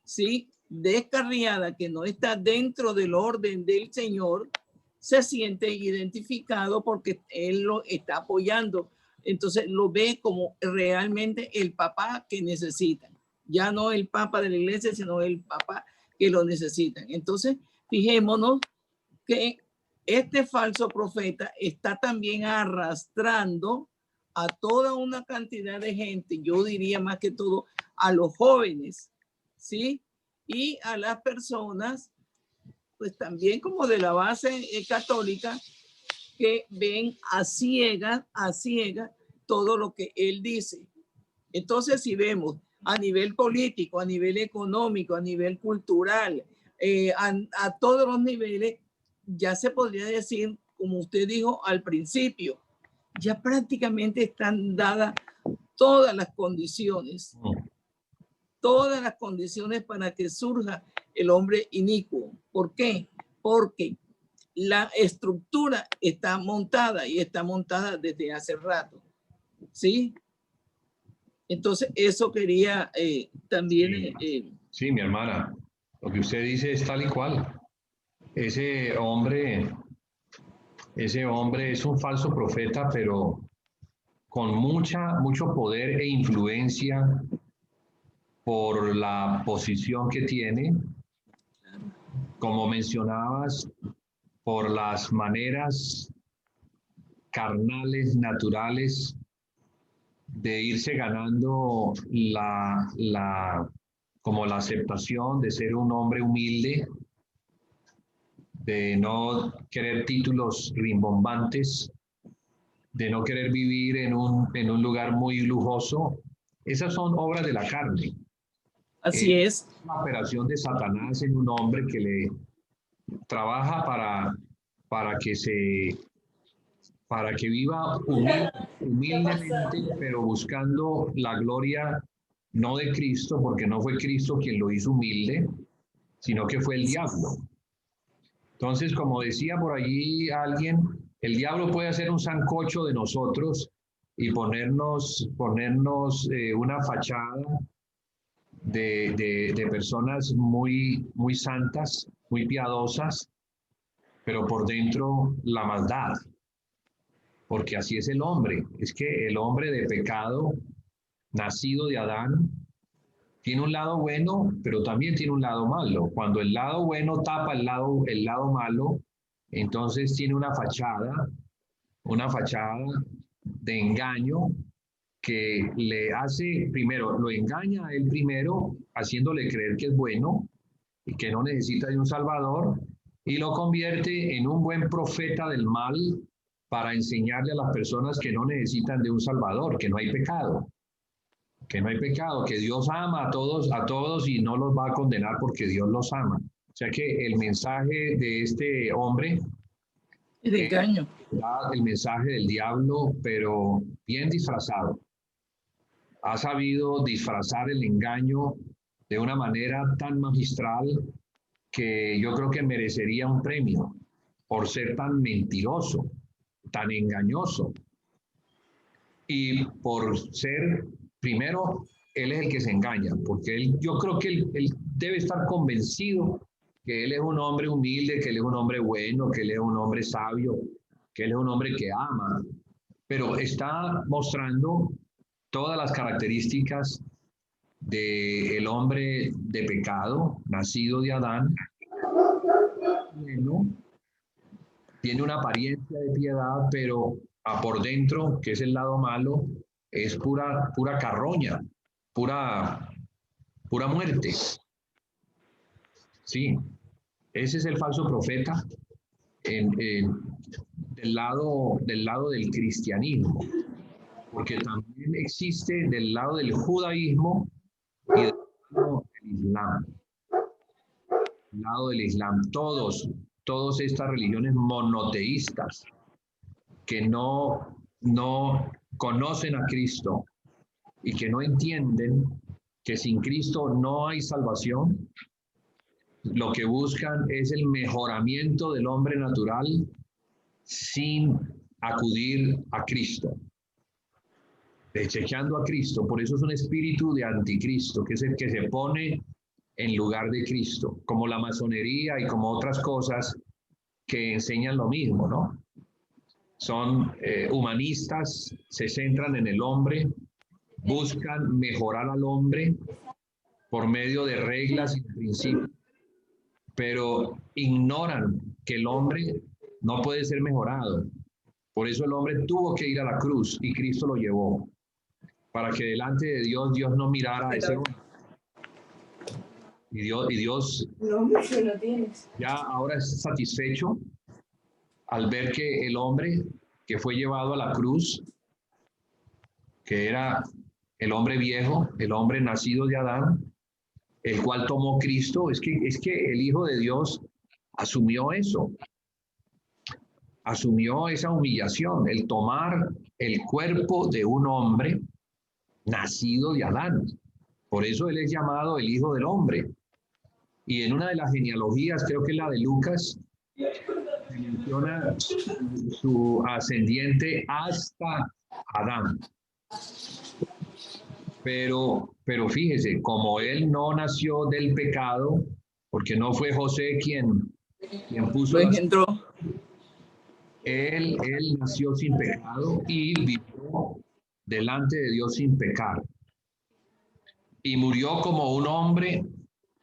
¿sí?, descarriada, que no está dentro del orden del Señor, se siente identificado porque él lo está apoyando. Entonces lo ve como realmente el papá que necesitan. Ya no el papa de la iglesia, sino el papá que lo necesitan. Entonces, fijémonos que este falso profeta está también arrastrando a toda una cantidad de gente, yo diría más que todo a los jóvenes, ¿sí? Y a las personas, pues también como de la base católica, que ven a ciegas todo lo que él dice. Entonces, si vemos a nivel político, a nivel económico, a nivel cultural, a todos los niveles, ya se podría decir, como usted dijo al principio, ya prácticamente están dadas todas las condiciones para que surja el hombre inicuo. ¿Por qué? Porque la estructura está montada y está montada desde hace rato, ¿sí? Entonces, eso quería también... Sí, mi hermana, lo que usted dice es tal y cual. Ese hombre es un falso profeta, pero con mucho poder e influencia por la posición que tiene, como mencionabas, por las maneras carnales, naturales, de irse ganando como la aceptación de ser un hombre humilde, de no querer títulos rimbombantes, de no querer vivir en un lugar muy lujoso. Esas son obras de la carne. Así es. Una operación de Satanás en un hombre que le trabaja para que viva humildemente, pero buscando la gloria no de Cristo, porque no fue Cristo quien lo hizo humilde, sino que fue el diablo. Entonces, como decía por allí alguien, el diablo puede hacer un sancocho de nosotros y ponernos una fachada de personas muy santas, muy piadosas, pero por dentro la maldad. Porque así es el hombre. Es que el hombre de pecado, nacido de Adán, tiene un lado bueno, pero también tiene un lado malo. Cuando el lado bueno tapa el lado malo, entonces tiene una fachada de engaño que le hace, primero, lo engaña a él primero, haciéndole creer que es bueno y que no necesita de un salvador, y lo convierte en un buen profeta del mal para enseñarle a las personas que no necesitan de un salvador, que no hay pecado. Que Dios ama a todos y no los va a condenar porque Dios los ama. O sea que el mensaje de este hombre es de engaño. El mensaje del diablo, pero bien disfrazado. Ha sabido disfrazar el engaño de una manera tan magistral que yo creo que merecería un premio por ser tan mentiroso, tan engañoso. Y por ser, primero, él es el que se engaña, porque yo creo que él debe estar convencido que él es un hombre humilde, que él es un hombre bueno, que él es un hombre sabio, que él es un hombre que ama, pero está mostrando todas las características del hombre de pecado, nacido de Adán. Bueno, tiene una apariencia de piedad, pero por dentro, que es el lado malo, es pura carroña, pura muerte. Sí, ese es el falso profeta del lado del cristianismo, porque también existe del lado del judaísmo y del lado del islam. Del lado del islam, todas estas religiones monoteístas que no conocen a Cristo y que no entienden que sin Cristo no hay salvación, lo que buscan es el mejoramiento del hombre natural sin acudir a Cristo, desechando a Cristo. Por eso es un espíritu de anticristo, que es el que se pone en lugar de Cristo, como la masonería y como otras cosas que enseñan lo mismo, ¿no? Son humanistas, se centran en el hombre, buscan mejorar al hombre por medio de reglas y principios, pero ignoran que el hombre no puede ser mejorado. Por eso el hombre tuvo que ir a la cruz y Cristo lo llevó, para que delante de Dios, Dios no mirara a ese hombre. Y Dios ya ahora es satisfecho al ver que el hombre que fue llevado a la cruz, que era el hombre viejo, el hombre nacido de Adán, el cual tomó Cristo, es que el Hijo de Dios asumió eso, asumió esa humillación, el tomar el cuerpo de un hombre nacido de Adán. Por eso él es llamado el Hijo del Hombre. Y en una de las genealogías, creo que es la de Lucas, se menciona su ascendiente hasta Adán. Pero fíjese, como él no nació del pecado, porque no fue José quien puso él nació sin pecado y vivió delante de Dios sin pecar. Y murió como un hombre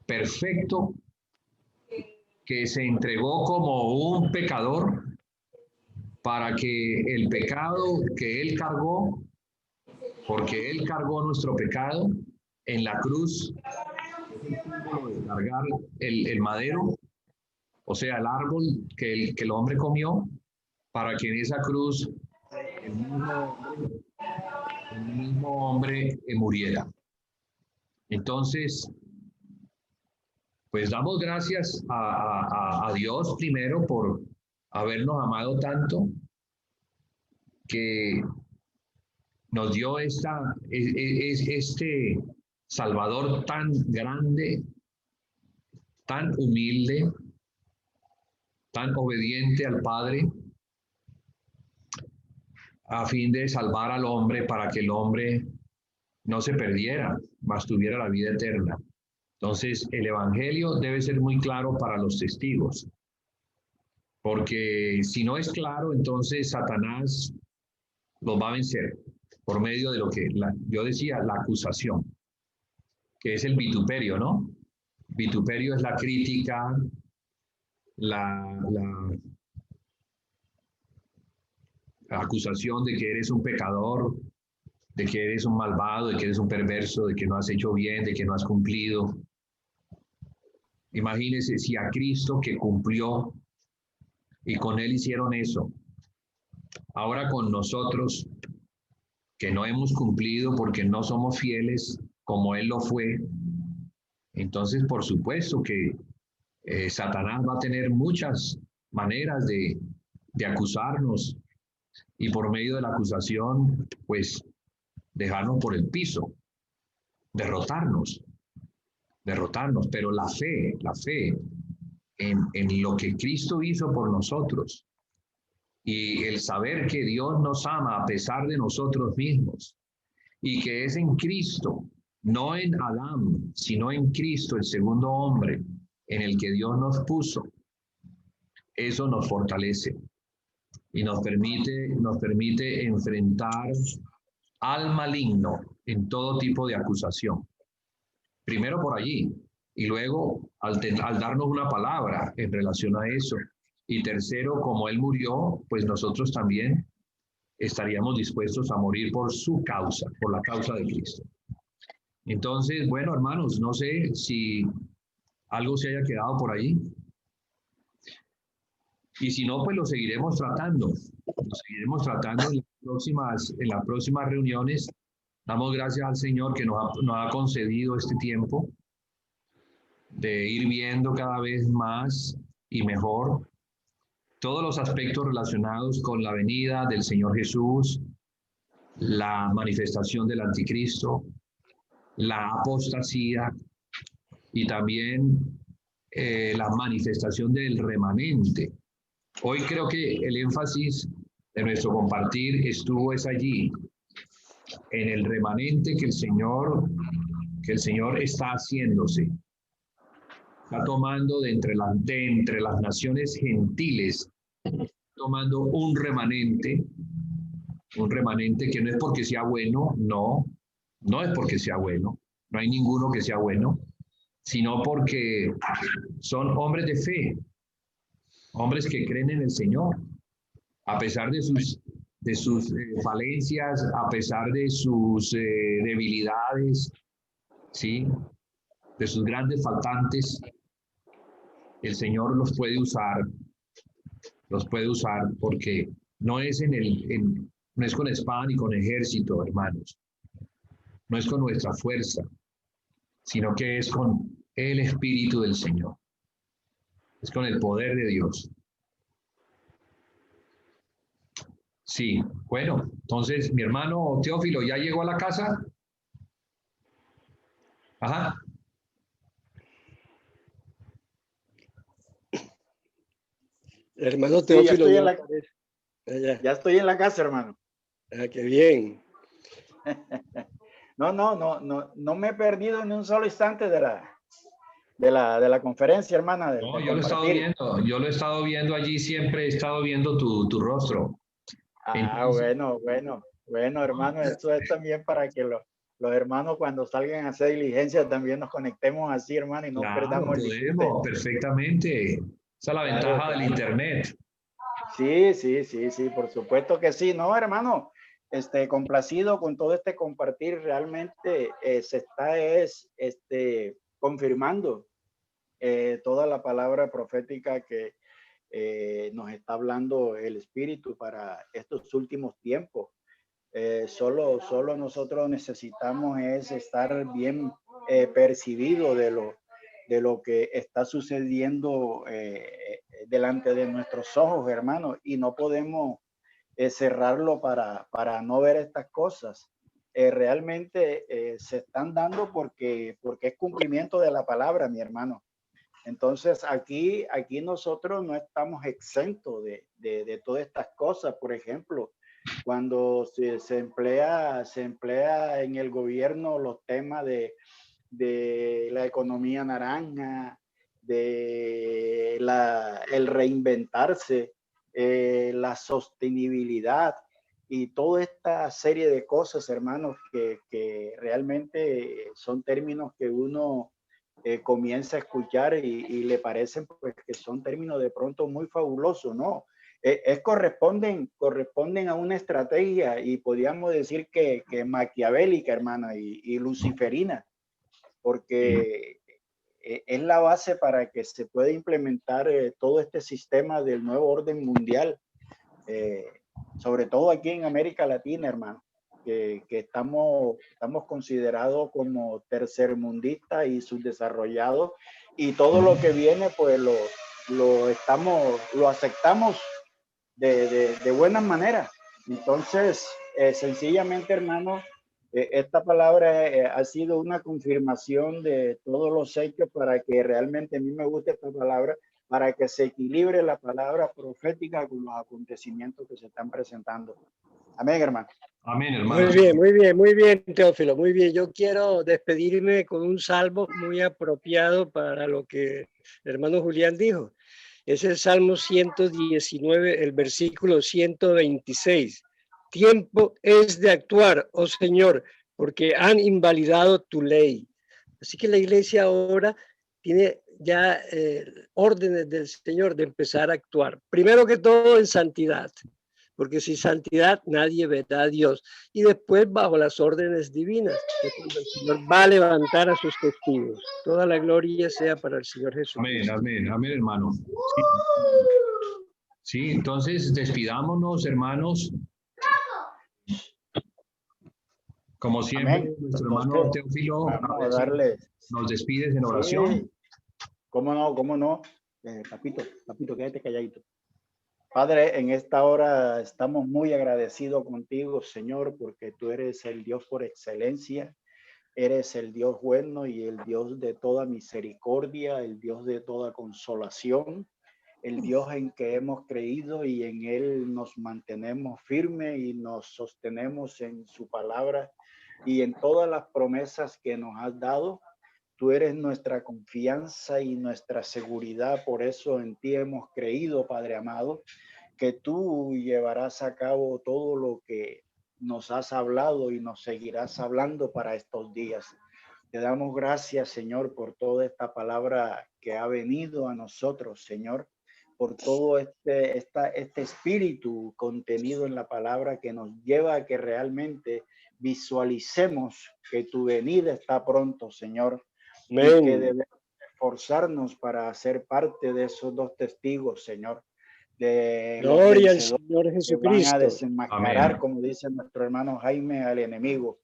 perfecto que se entregó como un pecador para que el pecado que él cargó, porque él cargó nuestro pecado en la cruz, de cargar el madero, o sea, el árbol que el hombre comió, para que en esa cruz el mismo hombre muriera. Entonces, pues damos gracias a Dios primero por habernos amado tanto, que nos dio este Salvador tan grande, tan humilde, tan obediente al Padre, a fin de salvar al hombre para que el hombre no se perdiera, mas tuviera la vida eterna. Entonces, el Evangelio debe ser muy claro para los testigos, porque si no es claro, entonces Satanás los va a vencer por medio de lo que yo decía, la acusación, que es el vituperio, ¿no? Vituperio es la crítica, la acusación de que eres un pecador, de que eres un malvado, de que eres un perverso, de que no has hecho bien, de que no has cumplido. Imagínense si a Cristo, que cumplió y con él hicieron eso, ahora con nosotros que no hemos cumplido porque no somos fieles como él lo fue, entonces por supuesto que Satanás va a tener muchas maneras de acusarnos y por medio de la acusación pues dejarnos por el piso, derrotarnos, pero la fe en lo que Cristo hizo por nosotros y el saber que Dios nos ama a pesar de nosotros mismos y que es en Cristo, no en Adán, sino en Cristo, el segundo hombre en el que Dios nos puso, eso nos fortalece y nos permite enfrentar al maligno en todo tipo de acusación. Primero por allí, y luego al darnos una palabra en relación a eso. Y tercero, como él murió, pues nosotros también estaríamos dispuestos a morir por su causa, por la causa de Cristo. Entonces, bueno, hermanos, no sé si algo se haya quedado por ahí. Y si no, pues lo seguiremos tratando. Lo seguiremos tratando en las próximas reuniones. Damos gracias al Señor que nos ha concedido este tiempo de ir viendo cada vez más y mejor todos los aspectos relacionados con la venida del Señor Jesús, la manifestación del anticristo, la apostasía y también la manifestación del remanente. Hoy creo que el énfasis de nuestro compartir estuvo allí, en el remanente que el Señor está haciéndose. Está tomando de entre las naciones gentiles, tomando un remanente que no es porque sea bueno, no es porque sea bueno, no hay ninguno que sea bueno, sino porque son hombres de fe, hombres que creen en el Señor, a pesar de sus falencias, a pesar de sus debilidades, ¿sí? De sus grandes faltantes, el Señor los puede usar porque no es no es con espada ni con ejército, hermanos, no es con nuestra fuerza, sino que es con el Espíritu del Señor, es con el poder de Dios. Sí, bueno, entonces mi hermano Teófilo ya llegó a la casa. Ajá. El hermano Sí, ya Teófilo estoy no en la, aparece. Allá. ya estoy en la casa, hermano. Ah, qué bien. No me he perdido ni un solo instante de la conferencia, hermana, de No, yo lo he estado compartir. viendo, yo lo he estado viendo allí, siempre he estado viendo tu rostro. Ah, Entonces, bueno, hermano, esto es también para que los hermanos cuando salgan a hacer diligencia también nos conectemos así, hermano, y no claro, perdamos el disfrute. podemos, perfectamente. Esa es la Claro, ventaja del claro. Internet. Sí, por supuesto que sí, no, hermano, complacido con todo este compartir, realmente se está confirmando toda la palabra profética que nos está hablando el Espíritu para estos últimos tiempos. Solo nosotros necesitamos es estar bien percibido de lo que está sucediendo delante de nuestros ojos, hermanos, y no podemos cerrarlo para no ver estas cosas. Realmente se están dando porque es cumplimiento de la palabra, mi hermano. Entonces aquí nosotros no estamos exentos de todas estas cosas. Por ejemplo, cuando se emplea en el gobierno los temas de la economía naranja, de el reinventarse, la sostenibilidad y toda esta serie de cosas, hermanos, que realmente son términos que uno comienza a escuchar y le parecen pues que son términos de pronto muy fabulosos, ¿no? Corresponden a una estrategia y podríamos decir que maquiavélica, hermana, y luciferina, porque es la base para que se pueda implementar todo este sistema del nuevo orden mundial, sobre todo aquí en América Latina, hermano, que estamos considerados como tercermundistas y subdesarrollados, y todo lo que viene pues lo aceptamos de buena manera. Entonces, sencillamente, hermano, esta palabra ha sido una confirmación de todos los hechos para que realmente a mí me guste esta palabra, para que se equilibre la palabra profética con los acontecimientos que se están presentando. Amén, hermano. Amén, hermano. Muy bien, Teófilo, muy bien. Yo quiero despedirme con un salmo muy apropiado para lo que el hermano Julián dijo. Es el Salmo 119, el versículo 126. Tiempo es de actuar, oh Señor, porque han invalidado tu ley. Así que la iglesia ahora tiene ya órdenes del Señor de empezar a actuar. Primero que todo en santidad, porque sin santidad nadie verá a Dios. Y después bajo las órdenes divinas, que el Señor va a levantar a sus testigos. Toda la gloria sea para el Señor Jesucristo. Amén, hermano. Sí. Sí, entonces despidámonos, hermanos. Como siempre, Amén. nuestro Entonces, hermano Teófilo, vamos a darle. nos despides en oración. Sí, cómo no. Papito, quédate calladito. Padre, en esta hora estamos muy agradecidos contigo, Señor, porque tú eres el Dios por excelencia, eres el Dios bueno y el Dios de toda misericordia, el Dios de toda consolación, el Dios en que hemos creído y en Él nos mantenemos firmes y nos sostenemos en su palabra y en todas las promesas que nos has dado. Tú eres nuestra confianza y nuestra seguridad, por eso en ti hemos creído, Padre amado, que tú llevarás a cabo todo lo que nos has hablado y nos seguirás hablando para estos días. Te damos gracias, Señor, por toda esta palabra que ha venido a nosotros, Señor, por todo este espíritu contenido en la palabra que nos lleva a que realmente visualicemos que tu venida está pronto, Señor, y que debemos esforzarnos para ser parte de esos dos testigos, Señor, de Gloria al los Señor que van a Jesucristo. desenmascarar, Amén. como dice nuestro hermano Jaime, al enemigo.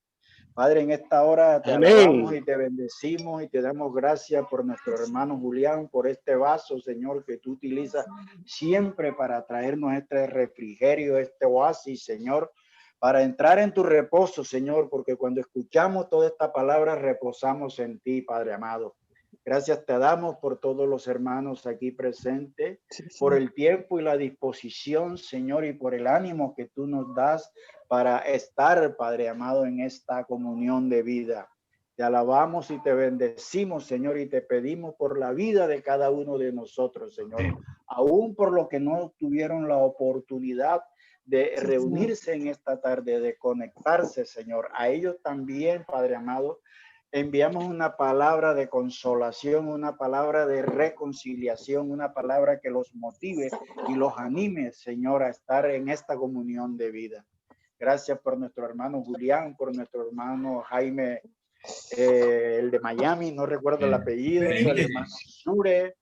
Padre, en esta hora te Amén. alabamos y te bendecimos y te damos gracias por nuestro hermano Julián, por este vaso, Señor, que tú utilizas siempre para traernos este refrigerio, este oasis, Señor, para entrar en tu reposo, Señor, porque cuando escuchamos toda esta palabra, reposamos en ti, Padre amado. Gracias te damos por todos los hermanos aquí presentes, por el tiempo y la disposición, Señor, y por el ánimo que tú nos das para estar, Padre amado, en esta comunión de vida. Te alabamos y te bendecimos, Señor, y te pedimos por la vida de cada uno de nosotros, Señor, aún por los que no tuvieron la oportunidad de reunirse en esta tarde, de conectarse, Señor. A ellos también, Padre amado, enviamos una palabra de consolación, una palabra de reconciliación, una palabra que los motive y los anime, Señor, a estar en esta comunión de vida. Gracias por nuestro hermano Julián, por nuestro hermano Jaime, el de Miami, no recuerdo el apellido, el hermano Sure,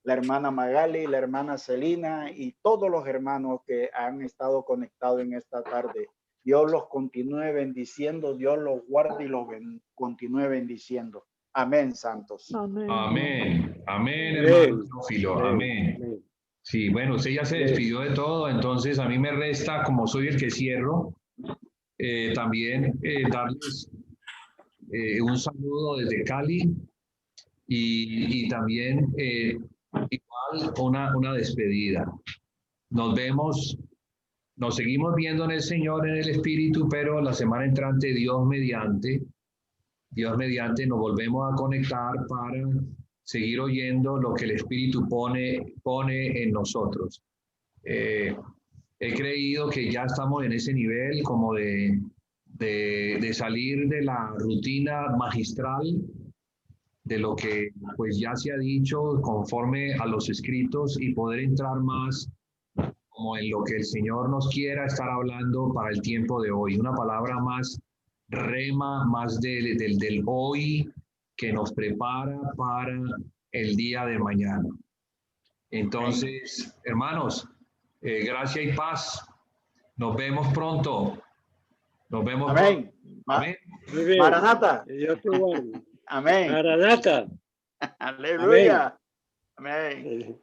la hermana Magali, la hermana Celina y todos los hermanos que han estado conectados en esta tarde. Dios los continúe bendiciendo, Dios los guarde y los continúe bendiciendo. Amén, santos. Amén. Amén, hermano Teófilo. Amén. Sí, bueno, usted ya se despidió de todo, entonces a mí me resta, como soy el que cierro, también darles un saludo desde Cali y también igual una despedida. Nos vemos. Nos seguimos viendo en el Señor, en el Espíritu, pero la semana entrante, Dios mediante, nos volvemos a conectar para seguir oyendo lo que el Espíritu pone en nosotros. He creído que ya estamos en ese nivel como de salir de la rutina magistral, de lo que pues ya se ha dicho conforme a los escritos y poder entrar más como en lo que el Señor nos quiera estar hablando para el tiempo de hoy. Una palabra más rema, más del hoy, que nos prepara para el día de mañana. Entonces, hermanos, gracia y paz. Nos vemos pronto. Nos vemos Amén. pronto. Amén. Maranata. Amén. Amén. Maranata. Aleluya. Amén.